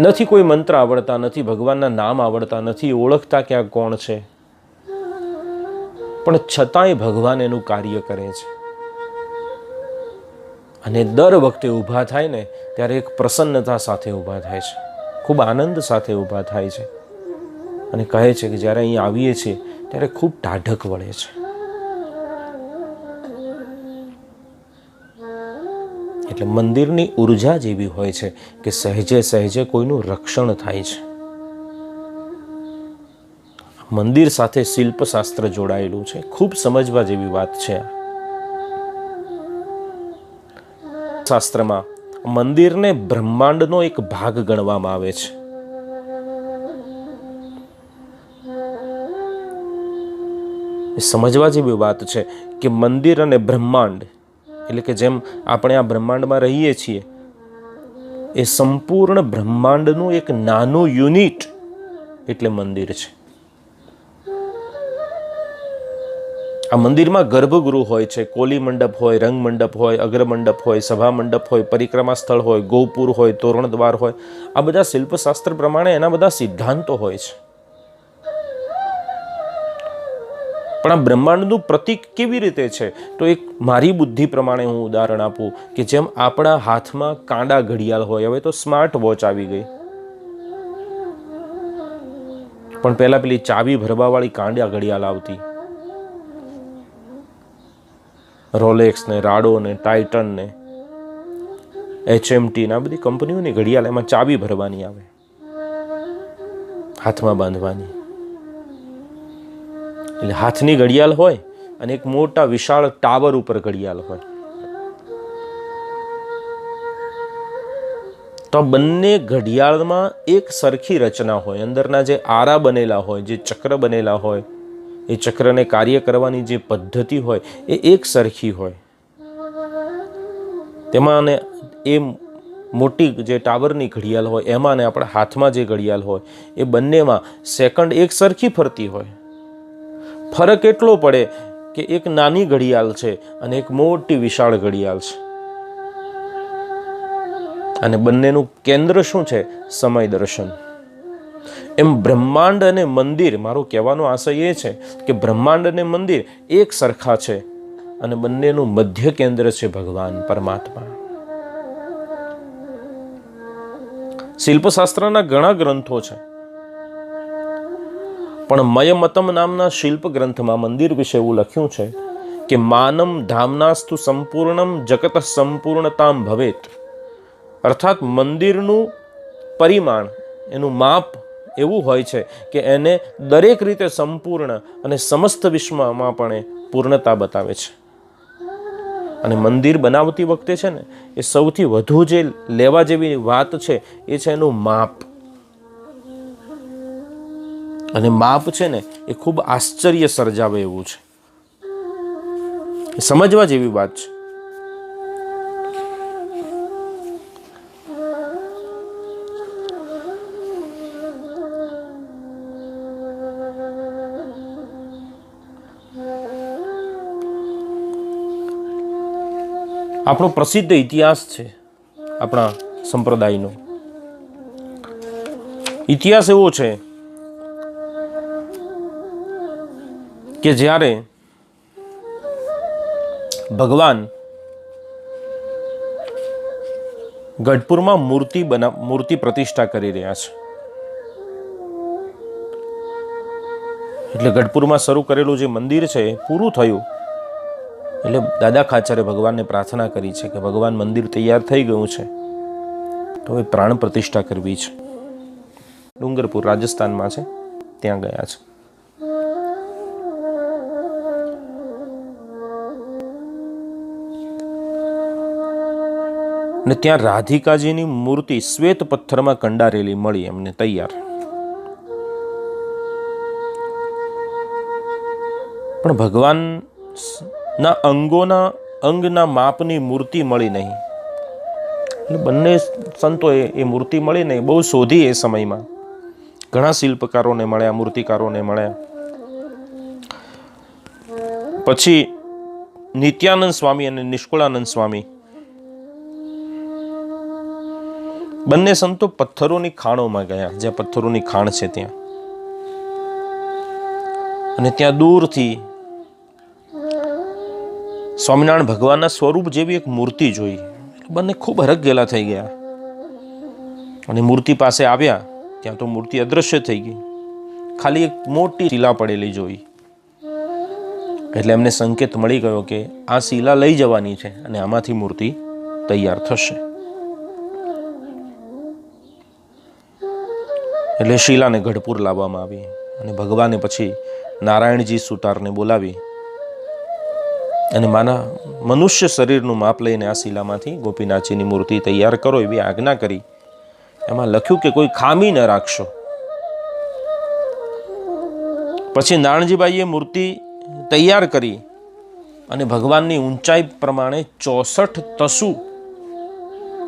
નથી કોઈ મંત્ર આવડતા, નથી ભગવાનના નામ આવડતા, નથી ઓળખતા કે આ કોણ છે, પણ છતાંય ભગવાન એનું કાર્ય કરે છે. અને દર વખતે ઊભા થાય ને ત્યારે એક પ્રસન્નતા સાથે ઊભા થાય છે, ખૂબ આનંદ સાથે ઊભા થાય છે. અને કહે છે કે જ્યારે અહીં આવીએ છીએ ત્યારે ખૂબ ટાઢક વળે છે. એટલે મંદિરની ઉર્જા જેવી હોય છે કે સહેજે સહેજે કોઈનું રક્ષણ થાય છે. મંદિર સાથે શિલ્પશાસ્ત્ર જોડાયેલું છે. ખૂબ સમજવા જેવી વાત છે. શાસ્ત્રમાં મંદિરને બ્રહ્માંડનો એક ભાગ ગણવામાં આવે છે. સમજવા જેવી વાત છે કે મંદિર અને બ્રહ્માંડ એટલે કે જેમ આપણે આ બ્રહ્માંડમાં રહીએ છીએ એ સંપૂર્ણ બ્રહ્માંડનું એક નાનું યુનિટ એટલે મંદિર છે. આ મંદિરમાં ગર્ભગૃહ હોય છે, કોલી મંડપ હોય, રંગ મંડપ હોય, અગ્ર મંડપ હોય, સભા મંડપ હોય, પરિક્રમા સ્થળ હોય, ગોપુર હોય, તોરણ દ્વાર હોય. આ બધા શિલ્પશાસ્ત્ર પ્રમાણે એના બધા સિદ્ધાંતો હોય છે. પણ આ બ્રહ્માંડનું પ્રતીક કેવી રીતે છે? તો એક મારી બુદ્ધિ પ્રમાણે હું ઉદાહરણ આપું કે જેમ આપણા હાથમાં કાંડા ઘડિયાળ હોય, હવે તો સ્માર્ટ વોચ આવી ગઈ, પણ પહેલા પેલી ચાવી ભરવાવાળી કાંડા ઘડિયાળ આવતી. રોલેક્સ ને, રાડો ને, ટાઇટન ને, HMT ને, આ બધી કંપનીઓની ઘડિયાળ, એમાં ચાવી ભરવાની આવે, હાથમાં બાંધવાની. એટલે હાથની ઘડિયાળ હોય અને એક મોટા વિશાળ ટાવર ઉપર ઘડિયાળ હોય. તો બંને ઘડિયાળમાં એક સરખી રચના હોય. અંદરના જે આરા બનેલા હોય, જે ચક્ર બનેલા હોય, એ ચક્રને કાર્ય કરવાની જે પદ્ધતિ હોય એ એક સરખી હોય. તેમાં એ મોટી જે ટાવરની ઘડિયાળ હોય એમાં ને આપણા હાથમાં જે ઘડિયાળ હોય એ બંનેમાં સેકન્ડ એક સરખી ફરતી હોય. ફરક એટલો પડે કે એક નાની ઘડિયાળ છે અને એક મોટી વિશાળ ઘડિયાળ છે. અને બંનેનું કેન્દ્ર શું છે? સમય દર્શન. એમ બ્રહ્માંડ અને મંદિર, મારો કહેવાનો આશય એ છે કે બ્રહ્માંડ અને મંદિર એક સરખા છે અને બંનેનું મધ્ય કેન્દ્ર છે ભગવાન પરમાત્મા. શિલ્પશાસ્ત્રના ઘણા ગ્રંથો છે, પણ મયમતમ નામના શિલ્પ ગ્રંથમાં મંદિર વિશે એવું લખ્યું છે કે માનમ ધામનાસ્તુ સંપૂર્ણમ જગત સંપૂર્ણતામ ભવેત. અર્થાત મંદિરનું પરિમાણ, એનું માપ એવું હોય છે કે એને દરેક રીતે સંપૂર્ણ અને સમસ્ત વિશ્વમાં પણ પૂર્ણતા બતાવે છે. અને મંદિર બનાવતી વખતે છે ને એ સૌથી વધુ જે લેવા જેવી વાત છે એ છે એનું માપ. અને માપ છે ને એ ખૂબ આશ્ચર્ય સર્જાવે એવું છે. સમજવા જેવી વાત છે. આપણો પ્રસિદ્ધ ઇતિહાસ છે, આપણા સંપ્રદાયનો ઇતિહાસ એવો છે કે જ્યારે ભગવાન ગઢપુરમાં મૂર્તિ પ્રતિષ્ઠા કરી રહ્યા છે, એટલે ગઢપુરમાં શરૂ કરેલું જે મંદિર છે એ પૂરું થયું. એટલે દાદા ખાચરે ભગવાનને પ્રાર્થના કરી છે કે ભગવાન મંદિર તૈયાર થઈ ગયું છે તો હવે પ્રાણ પ્રતિષ્ઠા કરવી છે. ડુંગરપુર રાજસ્થાનમાં છે, ત્યાં ગયા છે. ને ત્યાં રાધિકાજીની મૂર્તિ શ્વેત પથ્થરમાં કંડારેલી મળી એમને તૈયાર. પણ ભગવાન ના અંગના માપની મૂર્તિ મળી નહીં. એટલે બંને સંતોએ એ મૂર્તિ મળી નહીં, બહુ શોધી એ સમયમાં. ઘણા શિલ્પકારોને મળ્યા, મૂર્તિકારોને મળ્યા. પછી નિત્યાનંદ સ્વામી અને નિષ્કુળાનંદ સ્વામી બંને સંતો પથ્થરોની ખાણોમાં ગયા, જ્યાં પથ્થરોની ખાણ છે ત્યાં. અને ત્યાં દૂરથી સ્વામિનારાયણ ભગવાનના સ્વરૂપ જેવી એક મૂર્તિ જોઈ. બંને ખૂબ હરખ થઈ ગયા. અને મૂર્તિ પાસે આવ્યા ત્યાં તો મૂર્તિ અદૃશ્ય થઈ ગઈ. ખાલી એક મોટી શિલા પડેલી જોઈ. એટલે એમને સંકેત મળી ગયો કે આ શિલા લઈ જવાની છે અને આમાંથી મૂર્તિ તૈયાર થશે. એટલે શિલાને ગઢપુર લાવવામાં આવી અને ભગવાને પછી નારાયણજી સુતારને બોલાવી અને મનુષ્ય શરીરનું માપ લઈને આ શિલામાંથી ગોપીનાથજીની મૂર્તિ તૈયાર કરો એવી આજ્ઞા કરી. એમાં લખ્યું કે કોઈ ખામી ન રાખશો. પછી નારણજીભાઈએ મૂર્તિ તૈયાર કરી અને ભગવાનની ઊંચાઈ પ્રમાણે 64 તસુ,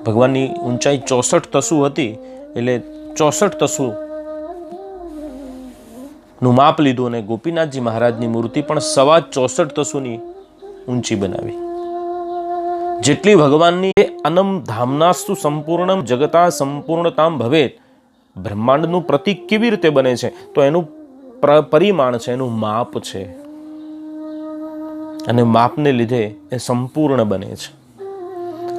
ભગવાનની ઊંચાઈ 64 તસુ હતી, એટલે 64 તસુ નું માપ લીધું અને ગોપીનાથજી મહારાજની મૂર્તિ પણ 64 તસુની ઊંચી બનાવી. જેટલી ભગવાનની અનમ ધામનાસ્તુ સંપૂર્ણમ જગતા સંપૂર્ણતામ ભવેત, બ્રહ્માંડનું પ્રતીક કેવી રીતે બને છે? તો એનું પરિમાણ છે, એનું માપ છે. અને માપને લીધે એ સંપૂર્ણ બને છે.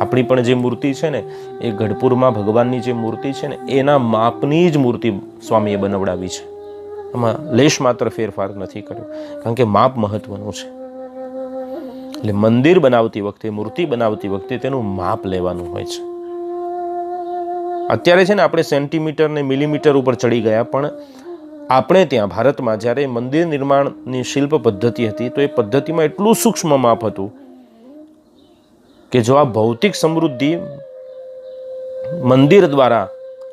આપણી પણ જે મૂર્તિ છે ને, એ ગઢપુરમાં ભગવાનની જે મૂર્તિ છે ને, એના માપની જ મૂર્તિ સ્વામીએ બનાવડાવી છે. એમાં લેશ માત્ર ફેરફાર નથી કર્યો, કારણ કે માપ મહત્વનું છે. એટલે મંદિર બનાવતી વખતે, મૂર્તિ બનાવતી વખતે તેનું માપ લેવાનું હોય છે. અત્યારે છે ને આપણે સેન્ટીમીટર ને મિલીમીટર ઉપર ચડી ગયા, પણ આપણે ત્યાં ભારતમાં જ્યારે મંદિર નિર્માણની શિલ્પ પદ્ધતિ હતી તો એ પદ્ધતિમાં એટલું સૂક્ષ્મ માપ હતું કે જો આ ભૌતિક સમૃદ્ધિ મંદિર દ્વારા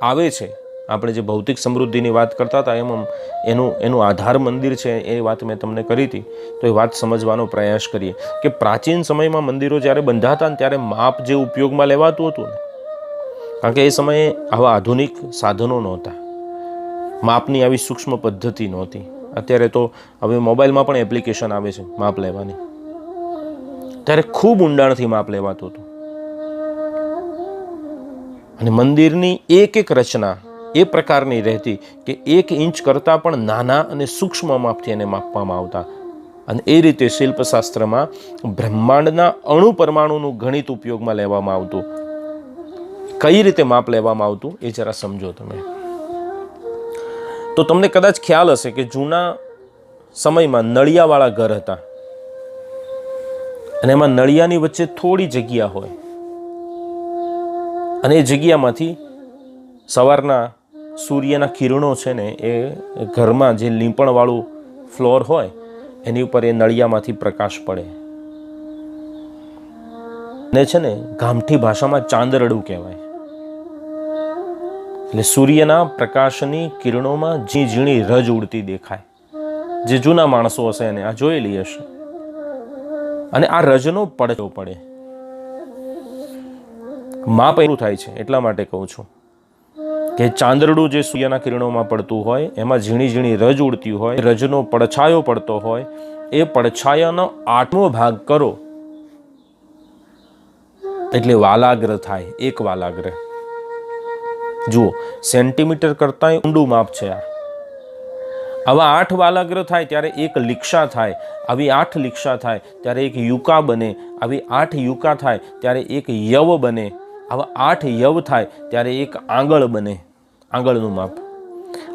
આવે છે, આપણે જે ભૌતિક સમૃદ્ધિની વાત કરતા હતા એમાં એનું આધાર મંદિર છે, એ વાત મેં તમને કરી હતી. તો એ વાત સમજવાનો પ્રયાસ કરીએ કે પ્રાચીન સમયમાં મંદિરો જ્યારે બંધાતા ને ત્યારે માપ જે ઉપયોગમાં લેવાતું હતું ને, કારણ કે એ સમયે આવા આધુનિક સાધનો નહોતા, માપની આવી સૂક્ષ્મ પદ્ધતિ નહોતી. અત્યારે તો હવે મોબાઈલમાં પણ એપ્લિકેશન આવે છે માપ લેવાની. ત્યારે ખૂબ ઊંડાણથી માપ લેવાતું હતું. અને મંદિરની એક એક રચના એ પ્રકારની રહેતી કે 1 ઇંચ કરતાં પણ નાના અને સૂક્ષ્મ માપથી એને માપવામાં આવતા. અને એ રીતે શિલ્પશાસ્ત્રમાં બ્રહ્માંડના અણુ પરમાણુનું ગણિત ઉપયોગમાં લેવામાં આવતું. કઈ રીતે માપ લેવામાં આવતું એ જરા સમજો તમે. તો તમને કદાચ ખ્યાલ હશે કે જૂના સમયમાં નળિયાવાળા ઘર હતા અને એમાં નળિયાની વચ્ચે થોડી જગ્યા હોય અને એ જગ્યામાંથી સવારના સૂર્યના કિરણો છે ને એ ઘરમાં જે લીંપણવાળું ફ્લોર હોય એની ઉપર એ નળિયામાંથી પ્રકાશ પડે ને છે ને ગામઠી ભાષામાં ચાંદરડું કહેવાય. એટલે સૂર્યના પ્રકાશની કિરણોમાં ઝીણી રજ ઉડતી દેખાય. જે જૂના માણસો હશે એને આ જોયેલી હશે. અને આ રજનો પડતો પડે. માપ એવું થાય છે એટલા માટે કહું છું કે ચાંદરડું જે સૂર્યના કિરણોમાં પડતું હોય એમાં ઝીણી ઝીણી રજ ઉડતી હોય, રજનો પડછાયો પડતો હોય, એ પડછાયાનો 8મો ભાગ કરો એટલે વાલાગ્ર થાય. એક વાલાગ્ર જુઓ, સેન્ટીમીટર કરતાં ઊંડું માપ છે આ. આવા 8 વાલાગ્ર થાય ત્યારે એક લીક્ષા થાય. આવી 8 લીક્ષા થાય ત્યારે એક યુકા બને. આવી 8 યુકા થાય ત્યારે એક યવ બને. આવા 8 યવ થાય ત્યારે એક આંગળ બને, આંગળનું માપ.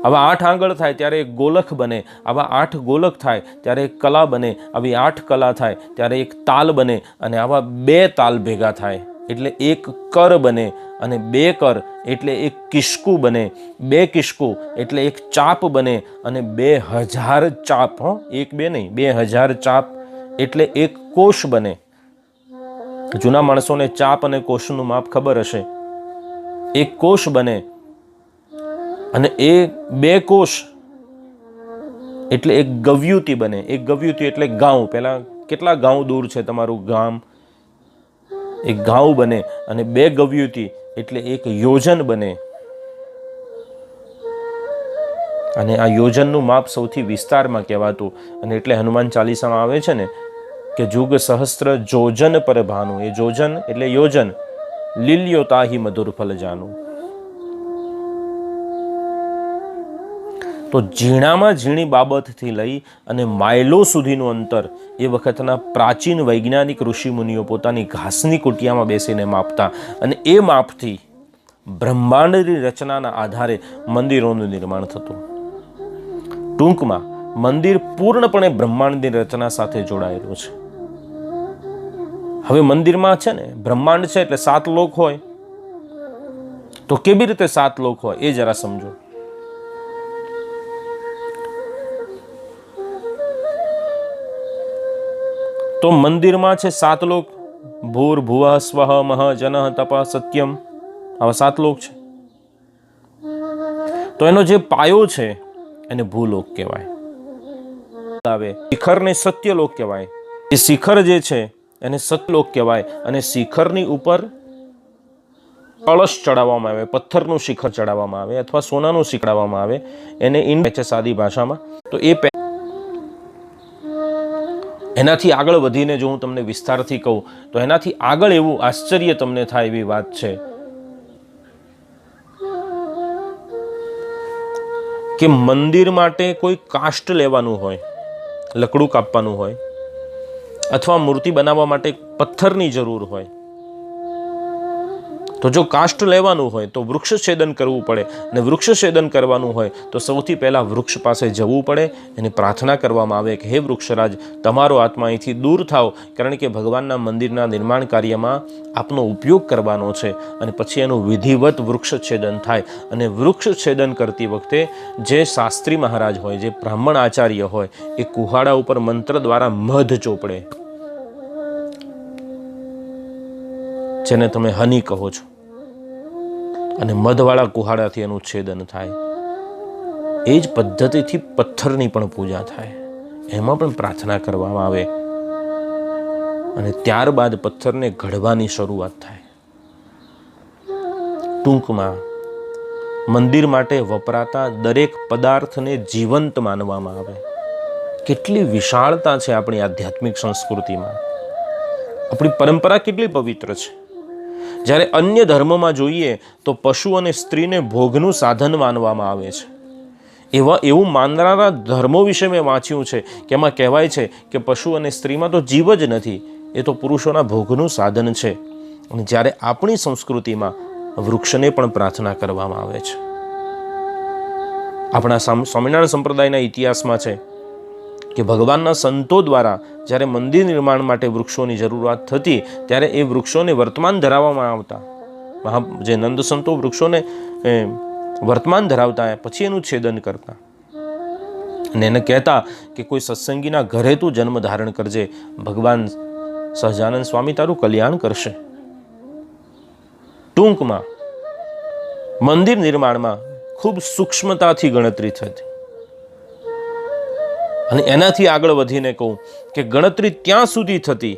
આવા 8 આંગળ થાય ત્યારે એક ગોલખ બને. આવા 8 ગોલખ થાય ત્યારે એક કલા બને. આવી 8 કલા થાય ત્યારે એક તાલ બને. અને આવા 2 તાલ ભેગા થાય એટલે એક કર બને. અને 2 કર એટલે એક કિસ્કુ બને. 2 કિસ્કુ એટલે એક ચાપ બને. અને 2000 ચાપ, 1 2 નહીં, 2000 ચાપ એટલે એક કોષ બને. જૂના માણસોને ચાપ અને કોષનું માપ ખબર હશે. એક કોષ બને અને એ 2 કોષ એટલે એક ગવ્યુતિ બને. એક ગવ્યુતિ એટલે ગાઉં. પહેલા કેટલા ગાંવ દૂર છે તમારું ગામ? એક ગાંવ બને અને 2 ગવ્યુતી એટલે એક યોજન બને. અને આ યોજનનું માપ સૌથી વિસ્તારમાં કહેવાતું, અને એટલે હનુમાન ચાલીસામાં આવે છે ને કે જુગ સહસ્ત્ર જોજન પર ભાનું. એ જોજન એટલે યોજન. લીલ્યો તાહી મધુર ફલ જાનું. તો ઝીણામાં ઝીણી બાબતથી લઈ અને માઇલો સુધીનું અંતર એ વખતના પ્રાચીન વૈજ્ઞાનિક ઋષિમુનિઓ પોતાની ઘાસની કુટિયામાં બેસીને માપતા, અને એ માપથી બ્રહ્માંડની રચનાના આધારે મંદિરોનું નિર્માણ થતું. ટૂંકમાં મંદિર પૂર્ણપણે બ્રહ્માંડની રચના સાથે જોડાયેલું છે. હવે મંદિરમાં છે ને બ્રહ્માંડ છે એટલે 7 લોક હોય, તો કેવી રીતે 7 લોક હોય એ જરા સમજો. તો મંદિરમાં છે 7 લોક. ભૂર ભુવઃ સ્વઃ મહ જનઃ તપ સત્યમ, આવા 7 લોક છે. તો એનો જે પાયો છે એને ભૂલોક કહેવાય. આવે શિખરને સત્યલોક કહેવાય. એ શિખર જે છે એને સત્યલોક કહેવાય. અને શિખરની ઉપર કળશ ચડાવવામાં આવે, પથ્થરનું શિખર ચડાવવામાં આવે અથવા સોનાનું શિખર ચડાવવામાં આવે, એને ઇન છે સાદી ભાષામાં. તો એ એનાથી આગળ વધીને જો હું તમને વિસ્તારથી કહું તો એનાથી આગળ એવું આશ્ચર્ય તમને થાય એવી વાત છે કે મંદિર માટે કોઈ કાષ્ટ લેવાનું હોય, લકડું કાપવાનું હોય, અથવા મૂર્તિ બનાવવા માટે પથ્થરની જરૂર હોય, તો જો કાષ્ટ લેવાનું હોય તો વૃક્ષ છેદન કરવું પડે. અને વૃક્ષ છેદન કરવાનું હોય તો સૌથી પહેલા વૃક્ષ પાસે જવું પડે, એની પ્રાર્થના કરવામાં આવે કે હે વૃક્ષરાજ, તમારો આત્મા અહીંથી દૂર થાવ, કારણ કે ભગવાનના મંદિરના નિર્માણ કાર્યમાં આપનો ઉપયોગ કરવાનો છે. અને પછી એનું વિધિવત વૃક્ષ છેદન થાય. અને વૃક્ષ છેદન કરતી વખતે જે શાસ્ત્રી મહારાજ હોય, જે બ્રાહ્મણ આચાર્ય હોય, એ કુહાડા ઉપર મંત્ર દ્વારા મધ ચોપડે, જેને તમે હની કહો છો, અને મધવાળા કુહાડાથી એનું છેદન થાય. એ જ પદ્ધતિથી પથ્થરની પણ પૂજા થાય, એમાં પણ પ્રાર્થના કરવામાં આવે, અને ત્યારબાદ પથ્થરને ઘડવાની શરૂઆત થાય. ટૂંકમાં મંદિર માટે વપરાતા દરેક પદાર્થને જીવંત માનવામાં આવે. કેટલી વિશાળતા છે આપણી આધ્યાત્મિક સંસ્કૃતિમાં. આપણી પરંપરા કેટલી પવિત્ર છે. જ્યારે અન્ય ધર્મમાં જોઈએ તો પશુ અને સ્ત્રીને ભોગનું સાધન માનવામાં આવે છે. એવું માનનારા ધર્મો વિશે મેં વાંચ્યું છે કે એમાં કહેવાય છે કે પશુ અને સ્ત્રીમાં તો જીવ જ નથી, એ તો પુરુષોના ભોગનું સાધન છે. અને જ્યારે આપણી સંસ્કૃતિમાં વૃક્ષને પણ પ્રાર્થના કરવામાં આવે છે. આપણા સ્વામિનારાયણ સંપ્રદાયના ઇતિહાસમાં છે કે ભગવાનના સંતો દ્વારા જ્યારે મંદિર નિર્માણ માટે વૃક્ષોની જરૂરિયાત થતી, ત્યારે એ વૃક્ષોને વર્તમાન ધરાવવામાં આવતા. જે નંદ સંતો વૃક્ષોને વર્તમાન ધરાવતા, પછી એનું છેદન કરતા અને એને કહેતા કે કોઈ સત્સંગીના ઘરે તું જન્મ ધારણ કરજે, ભગવાન સહજાનંદ સ્વામી તારું કલ્યાણ કરશે. ટૂંકમાં મંદિર નિર્માણમાં ખૂબ સૂક્ષ્મતાથી ગણતરી થતી. અને એનાથી આગળ વધીને કહું કે ગણતરી ત્યાં સુધી થતી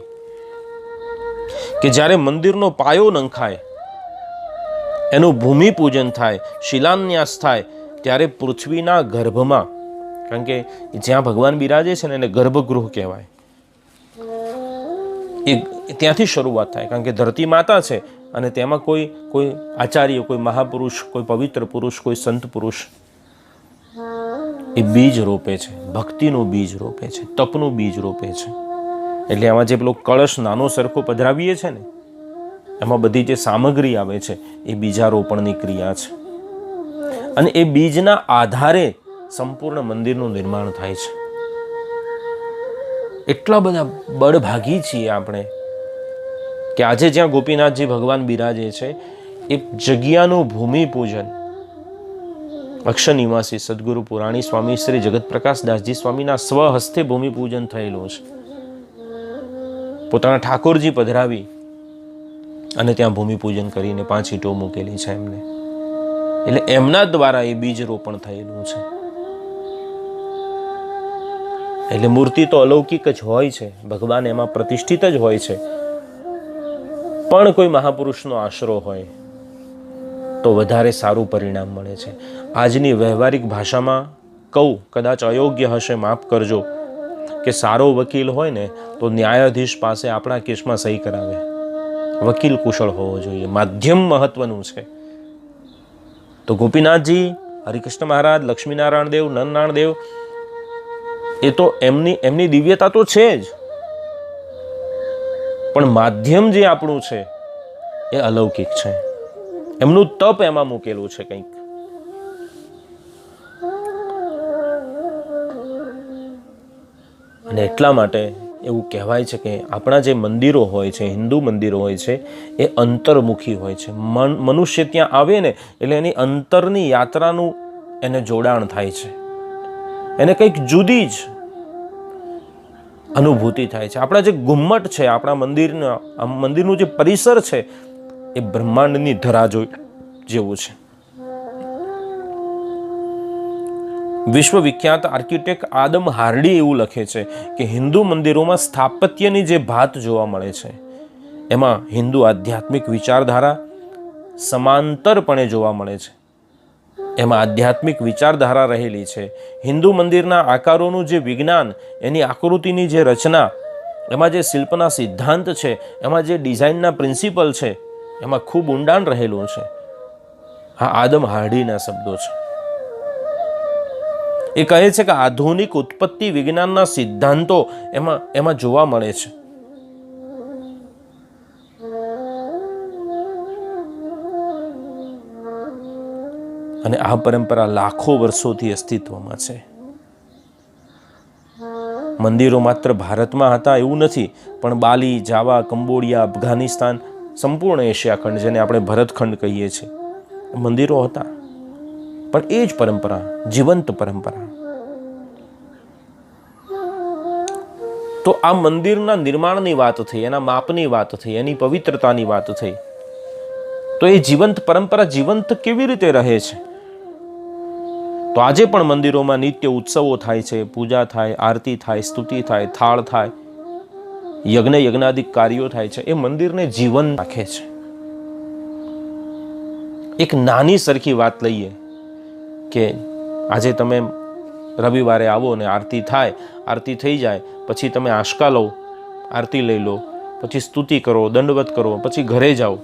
કે જ્યારે મંદિરનો પાયો નંખાય, એનું ભૂમિપૂજન થાય, શિલાન્યાસ થાય, ત્યારે પૃથ્વીના ગર્ભમાં, કારણ કે જ્યાં ભગવાન બિરાજે છે ને એને ગર્ભગૃહ કહેવાય, એ ત્યાંથી શરૂઆત થાય. કારણ કે ધરતી માતા છે અને તેમાં કોઈ આચાર્ય, કોઈ મહાપુરુષ, કોઈ પવિત્ર પુરુષ, કોઈ સંત પુરુષ એ બીજ રોપે છે, ભક્તિનું બીજ રોપે છે, તપનું બીજ રોપે છે. એટલે આમાં જે પેલો કળશ નાનો સરખો પધરાવીએ છે ને, એમાં બધી જે સામગ્રી આવે છે એ બીજારોપણની ક્રિયા છે. અને એ બીજના આધારે સંપૂર્ણ મંદિરનું નિર્માણ થાય છે. એટલા બધા બળભાગી છીએ આપણે કે આજે જ્યાં ગોપીનાથજી ભગવાન બિરાજે છે એ જગ્યાનું ભૂમિપૂજન અક્ષર નિવાસી સદગુરુ પુરાણી સ્વામી શ્રી જગત પ્રકાશ દાસજી સ્વામીના સ્વહસ્તે ભૂમિપૂજન થયેલું છે. પોતાના ઠાકોરજી પધરાવી અને ત્યાં ભૂમિપૂજન કરીને 5 ઈંટો મૂકેલી છે એમને. એટલે એમના દ્વારા એ બીજ રોપણ થયેલું છે. એટલે મૂર્તિ તો અલૌકિક જ હોય છે, ભગવાન એમાં પ્રતિષ્ઠિત જ હોય છે, પણ કોઈ મહાપુરુષનો આશરો હોય તો વધારે સારું પરિણામ મળે છે. આજની વ્યવહારિક ભાષામાં કહું, કદાચ અયોગ્ય હશે, માફ કરજો, કે સારો વકીલ હોય ને તો ન્યાયાધીશ પાસે આપણા કેસમાં સહી કરાવે. વકીલ કુશળ હોવો જોઈએ, માધ્યમ મહત્વનું છે. તો ગોપીનાથજી, હરિકૃષ્ણ મહારાજ, લક્ષ્મીનારાયણ દેવ, નરનારાયણ દેવ, એ તો એમની દિવ્યતા તો છે જ, પણ માધ્યમ જે આપણું છે એ અલૌકિક છે. એમનું તપ એમાં મૂકેલું છે કંઈક. અને એટલા માટે એવું કહેવાય છે કે આપણા જે મંદિરો હોય છે, હિન્દુ મંદિરો હોય છે, એ અંતર્મુખી હોય છે. મનુષ્ય ત્યાં આવે ને એટલે એની અંતરની યાત્રાનું એને જોડાણ થાય છે, એને કંઈક જુદી જ અનુભૂતિ થાય છે. આપણા જે ગુમ્મટ છે, આપણા મંદિરનું જે પરિસર છે, એ બ્રહ્માંડની ધરા જેવું છે. વિશ્વવિખ્યાત આર્કિટેક્ટ આદમ હાર્ડી એવું લખે છે કે હિન્દુ મંદિરોમાં સ્થાપત્યની જે ભાત જોવા મળે છે, એમાં હિન્દુ આધ્યાત્મિક વિચારધારા સમાંતરપણે જોવા મળે છે. એમાં આધ્યાત્મિક વિચારધારા રહેલી છે. હિન્દુ મંદિરના આકારોનું જે વિજ્ઞાન, એની આકૃતિની જે રચના, એમાં જે શિલ્પના સિદ્ધાંત છે, એમાં જે ડિઝાઇનના પ્રિન્સિપલ છે, એમાં ખૂબ ઊંડાણ રહેલું છે. હા, આદમ હાર્ડીના શબ્દો છે. એ કહે છે કે આધુનિક ઉત્પત્તિ વિજ્ઞાનના સિદ્ધાંતો એમાં જોવા મળે છે. અને આ પરંપરા લાખો વર્ષોથી અસ્તિત્વમાં છે. મંદિરો માત્ર ભારતમાં હતા એવું નથી, પણ બાલી, જાવા, કંબોડિયા, અફઘાનિસ્તાન, સંપૂર્ણ એશિયા ખંડ, જેને આપણે ભરતખંડ કહીએ છીએ, મંદિરો હતા. પણ એ જ પરંપરા, જીવંત પરંપરા. તો આ મંદિરના નિર્માણની વાત થઈ, એના માપની વાત થઈ, એની પવિત્રતાની વાત થઈ. તો એ જીવંત પરંપરા જીવંત કેવી રીતે રહે છે? તો આજે પણ મંદિરોમાં નિત્ય ઉત્સવો થાય છે, પૂજા થાય, આરતી થાય, સ્તુતિ થાય, થાળ થાય, યજ્ઞાદિક કાર્યો થાય છે. એ મંદિરને જીવન રાખે છે. એક નાની સરખી વાત લઈએ કે આજે તમે રવિવારે આવો ને આરતી થાય, આરતી થઈ જાય પછી તમે આશકા લો, આરતી લઈ લો, પછી સ્તુતિ કરો, દંડવત કરો, પછી ઘરે જાઓ.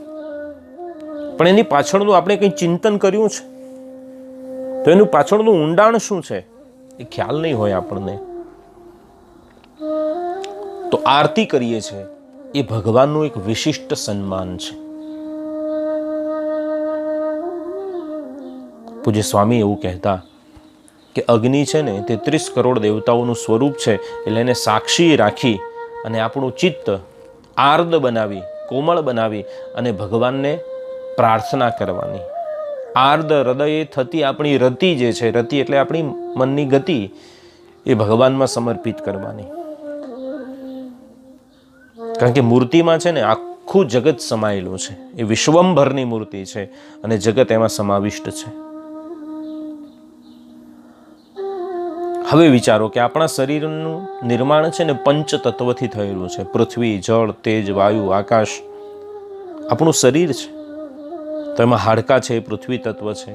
પણ એની પાછળનું આપણે કંઈ ચિંતન કર્યું છે? તો એનું પાછળનું ઊંડાણ શું છે એ ખ્યાલ નહીં હોય આપણને. તો આરતી કરીએ છીએ એ ભગવાનનું એક વિશિષ્ટ સન્માન છે. પૂજ્ય સ્વામી એવું કહેતા કે અગ્નિ છે ને 33 કરોડ દેવતાઓનું સ્વરૂપ છે, એટલે એને સાક્ષી રાખી અને આપણું ચિત્ત આર્દ બનાવી, કોમળ બનાવી અને ભગવાનને પ્રાર્થના કરવાની. આર્દ હૃદયે થતી આપણી રતિ જે છે, રતિ એટલે આપણી મનની ગતિ, એ ભગવાનમાં સમર્પિત કરવાની. કારણ કે મૂર્તિમાં છે ને આખું જગત સમાયેલું છે. એ વિશ્વંભરની મૂર્તિ છે અને જગત એમાં સમાવિષ્ટ છે. હવે વિચારો કે આપણા શરીરનું નિર્માણ છે ને પંચ તત્વથી થયેલું છે. પૃથ્વી, જળ, તેજ, વાયુ, આકાશ આપણું શરીર છે. તો એમાં હાડકાં છે, પૃથ્વી તત્વ છે.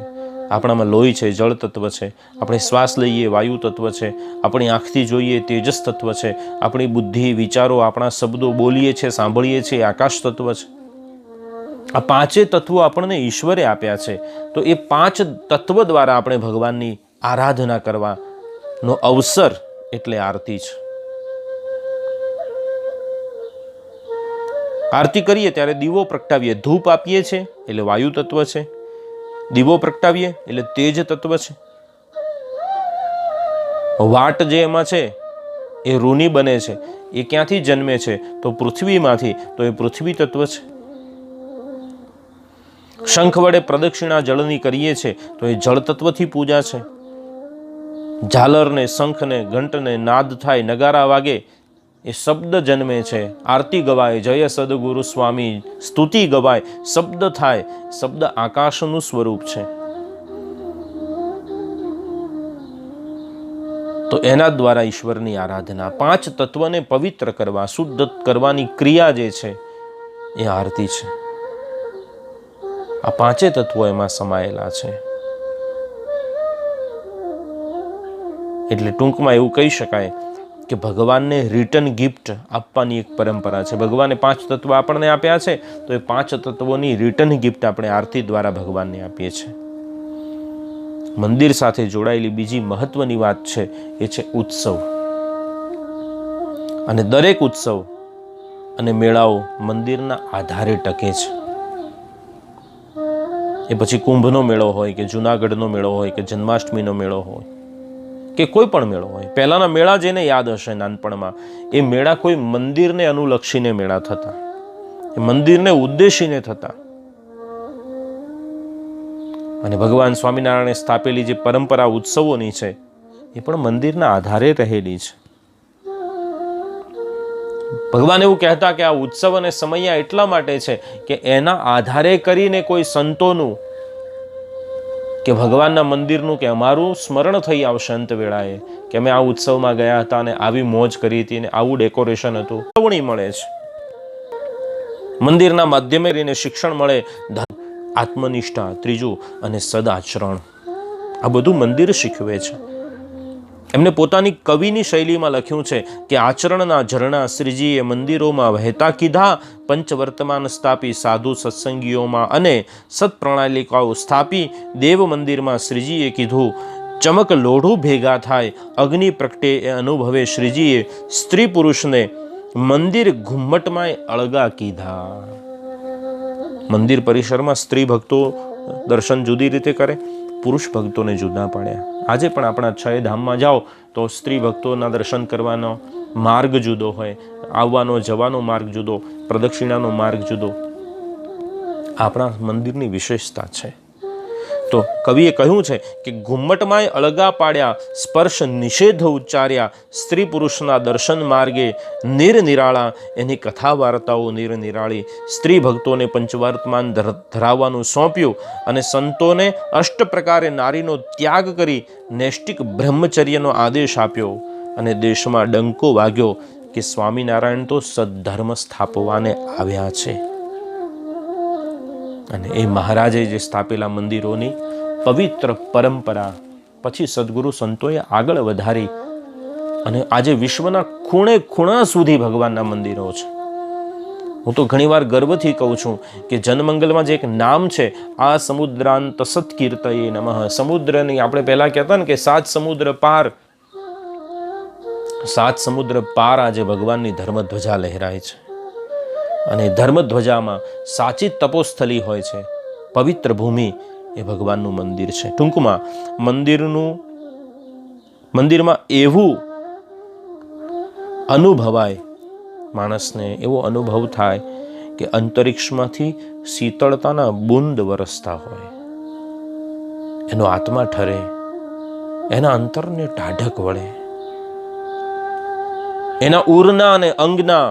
આપણામાં લોહી છે, જળ તત્વ છે. આપણે શ્વાસ લઈએ, વાયુ તત્વ છે. આપણી આંખથી જોઈએ, તેજસ તત્વ છે. આપણી બુદ્ધિ, વિચારો, આપણા શબ્દો બોલીએ છીએ, સાંભળીએ છીએ, આકાશ તત્વ છે. આ પાંચે તત્વો આપણને ઈશ્વરે આપ્યા છે. તો એ પાંચ તત્વ દ્વારા આપણે ભગવાનની આરાધના કરવાનો અવસર એટલે આરતી છે. આરતી કરીએ ત્યારે દીવો પ્રગટાવીએ, ધૂપ આપીએ છીએ એટલે વાયુ તત્વ છે. દીવો પ્રગટાવીએ એટલે તેજ તત્વ છે. વાટ જે એમાં છે એ રૂની બને છે. એ ક્યાંથી જન્મે છે? તો પૃથ્વીમાંથી. તો એ પૃથ્વી તત્વ છે. શંખ વડે પ્રદક્ષિણા જળની કરીએ છીએ તો એ જળ તત્વથી પૂજા છે. ઝાલરને, શંખને, ઘંટને નાદ થાય, નગારા વાગે, એ શબ્દ જન્મે છે. આરતી ગવાય, જય સદગુરુ સ્વામી, સ્તુતિ ગવાય, શબ્દ થાય. શબ્દ આકાશનું સ્વરૂપ છે. તો એના દ્વારા ઈશ્વરની આરાધના, 5 તત્વને પવિત્ર કરવા, શુદ્ધ કરવાની ક્રિયા જે છે એ આરતી છે. આ 5 તત્વો એમાં સમાયેલા છે. એટલે ટૂંકમાં એવું કહી શકાય કે ભગવાનને રિટર્ન ગિફ્ટ આપવાની એક પરંપરા છે. ભગવાને 5 તત્વ આપણને આપ્યા છે, તો એ 5 તત્વોની રિટર્ન ગિફ્ટ આપણે આરતી દ્વારા ભગવાનને આપીએ છીએ. મંદિર સાથે જોડાયેલી બીજી મહત્વની વાત છે એ છે ઉત્સવ. અને દરેક ઉત્સવ અને મેળાઓ મંદિરના આધારે ટકે છે. એ પછી કુંભનો મેળો હોય કે જુનાગઢનો મેળો હોય કે જન્માષ્ટમીનો મેળો હોય કે કોઈ પણ મેળો હોય. પહેલાના મેળા જેને યાદ હશે નાનપણમાં, એ મેળા કોઈ મંદિરને અનુલક્ષીને મેળા થતા, એ મંદિરને ઉદ્દેશીને થતા. અને ભગવાન સ્વામિનારાયણે સ્થાપેલી જે પરંપરા ઉત્સવોની છે એ પણ મંદિરના આધારે રહેલી છે. ભગવાન એવું કહેતા કે આ ઉત્સવ અને સમયા એટલા માટે છે કે એના આધારે કરીને કોઈ સંતોનું કે ભગવાનના મંદિરનું કે અમારું સ્મરણ થઈ આવશે અંત વેળાએ કે અમે આ ઉત્સવમાં ગયા હતા અને આવી મોજ કરી હતી અને આવું ડેકોરેશન હતું. સવણી મળે છે. મંદિરના માધ્યમે રહીને શિક્ષણ મળે, આત્મનિષ્ઠા, ત્રીજું, અને સદાચરણ. આ બધું મંદિર શીખવે છે. એમને પોતાની કવિની શૈલીમાં લખ્યું છે કે આચરણના ઝરણા શ્રીજીએ મંદિરોમાં વહેતા કીધા, પંચવર્તમાન સ્થાપી સાધુ સત્સંગીઓમાં અને સત્પ્રણાલિકાઓ સ્થાપી દેવ મંદિરમાં શ્રીજીએ કીધું, ચમક લોઢું ભેગા થાય અગ્નિ પ્રગટે એ અનુભવે શ્રીજીએ સ્ત્રી પુરુષને મંદિર ઘુમ્મટમાં અળગા કીધા. મંદિર પરિસરમાં સ્ત્રી ભક્તો દર્શન જુદી રીતે કરે, પુરુષ ભક્તોને જુદા પાડ્યા. આજે પણ આપણા 6 ધામમાં જાઓ તો સ્ત્રી ભક્તોના દર્શન કરવાનો માર્ગ જુદો હોય, આવવાનો જવાનો માર્ગ જુદો, પ્રદક્ષિણાનો માર્ગ જુદો. આપણા મંદિરની વિશેષતા છે. તો કવિએ કહ્યું છે કે ઘુમ્મટમાંય અળગા પાડ્યા, સ્પર્શ નિષેધ ઉચ્ચાર્યા, સ્ત્રી પુરુષના દર્શન માર્ગે નિરનિરાળા, એની કથા વાર્તાઓ નિરનિરાળી. સ્ત્રી ભક્તોને પંચવર્તમાન ધરાવવાનું સોંપ્યું અને સંતોને 8 પ્રકારે નારીનો ત્યાગ કરી નૈષ્ટિક બ્રહ્મચર્યનો આદેશ આપ્યો. અને દેશમાં ડંકો વાગ્યો કે સ્વામિનારાયણ તો સદ્ધર્મ સ્થાપવાને આવ્યા છે. અને એ મહારાજે જે સ્થાપેલા મંદિરોની પવિત્ર પરંપરા પછી સદગુરુ સંતોએ આગળ વધારી અને આજે વિશ્વના ખૂણે ખૂણા સુધી ભગવાનના મંદિરો છે. હું તો ઘણીવાર ગર્વથી કહું છું કે જનમંગલમાં જે એક નામ છે, આ સમુદ્રાંત સત્કીર્તયે નમઃ. સમુદ્રની આપણે પહેલા કહેતા ને કે 7 સમુદ્ર પાર, 7 સમુદ્ર પાર આજે ભગવાનની ધર્મધ્વજા લહેરાય છે. અને ધર્મધ્વજામાં સાચી તપોસ્થલી હોય છે, પવિત્ર ભૂમિ એ ભગવાનનું મંદિર છે. ટૂંકમાં મંદિરમાં એવું અનુભવાય, માણસને એવો અનુભવ થાય કે અંતરિક્ષમાંથી શીતળતાના બુંદ વરસતા હોય, એનો આત્મા ઠરે, એના અંતરને ટાઢક વળે, એના ઉરના અને અંગના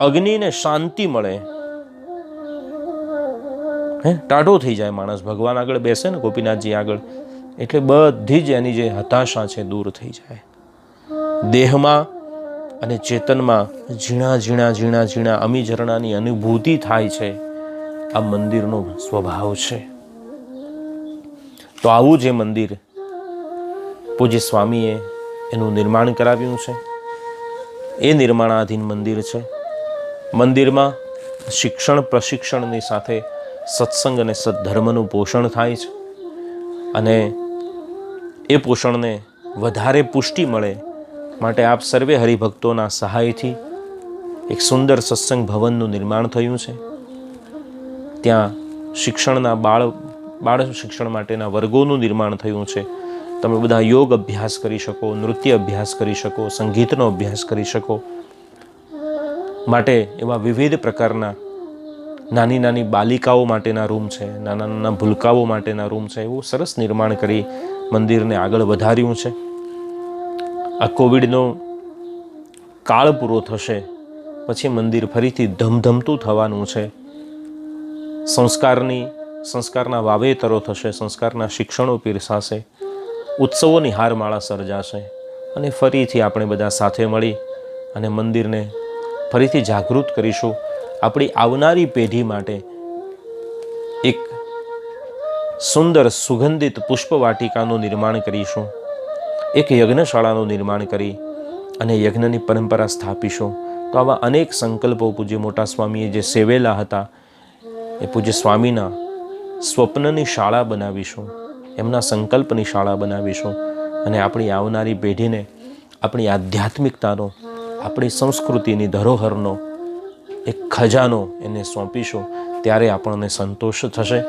અગ્નિને શાંતિ મળે. ટાઢો થઈ જાય માણસ ભગવાન આગળ બેસે ને, ગોપીનાથજી આગળ, એટલે બધી જ એની જે હતાશા છે દૂર થઈ જાય. દેહમાં અને ચેતનમાં ઝીણા ઝીણા ઝીણા ઝીણા અમી ઝરણાની અનુભૂતિ થાય છે. આ મંદિરનો સ્વભાવ છે. તો આવું જે મંદિર પૂજ્ય સ્વામીએ એનું નિર્માણ કરાવ્યું છે, એ નિર્માણાધીન મંદિર છે. મંદિરમાં શિક્ષણ પ્રશિક્ષણની સાથે સત્સંગ અને સદ્ધર્મનું પોષણ થાય છે. અને એ પોષણને વધારે પુષ્ટિ મળે માટે આપ સર્વે હરિભક્તોના સહાયથી એક સુંદર સત્સંગ ભવનનું નિર્માણ થયું છે. ત્યાં શિક્ષણના બાળ શિક્ષણ માટેના વર્ગોનું નિર્માણ થયું છે. તમે બધા યોગ અભ્યાસ કરી શકો, નૃત્ય અભ્યાસ કરી શકો, સંગીતનો અભ્યાસ કરી શકો. માટે એવા વિવિધ પ્રકારના નાની નાની બાલિકાઓ માટેના રૂમ છે, નાના નાના ભૂલકાઓ માટેના રૂમ છે. એવું સરસ નિર્માણ કરી મંદિરને આગળ વધાર્યું છે. આ કોવિડનો કાળ પૂરો થશે પછી મંદિર ફરીથી ધમધમતું થવાનું છે. સંસ્કારના વાવેતરો થશે, સંસ્કારના શિક્ષણો પીરસાશે, ઉત્સવોની હારમાળા સર્જાશે. અને ફરીથી આપણે બધા સાથે મળી અને મંદિરને ફરીથી જાગૃત કરીશું. આપણી આવનારી પેઢી માટે એક સુંદર સુગંધિત પુષ્પવાટિકાનું નિર્માણ કરીશું. એક યજ્ઞશાળાનું નિર્માણ કરી અને યજ્ઞની પરંપરા સ્થાપીશું. તો આવા અનેક સંકલ્પો પૂજ્ય મોટા સ્વામીએ જે સેવેલા હતા એ પૂજ્ય સ્વામીના સ્વપ્નની શાળા બનાવીશું, એમના સંકલ્પની શાળા બનાવીશું અને આપણી આવનારી પેઢીને આપણી આધ્યાત્મિકતાનો, આપણી સંસ્કૃતિની ધરોહરનો એક ખજાનો એને સોંપીશું. ત્યારે આપણને સંતોષ થશે.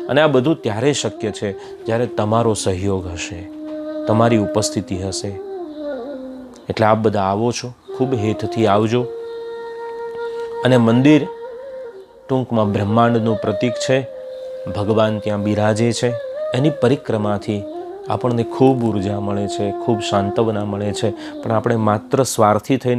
અને આ બધું ત્યારે શક્ય છે જ્યારે તમારો સહયોગ હશે, તમારી ઉપસ્થિતિ હશે. એટલે આપ બધા આવો છો, ખૂબ હેતથી આવજો. અને મંદિર ટૂંકમાં બ્રહ્માંડનું પ્રતીક છે. ભગવાન ત્યાં બિરાજે છે. એની પરિક્રમાથી આપણને ખૂબ ઉર્જા મળે છે, ખૂબ સાંત્વના મળે છે. પણ આપણે માત્ર સ્વાર્થી થઈને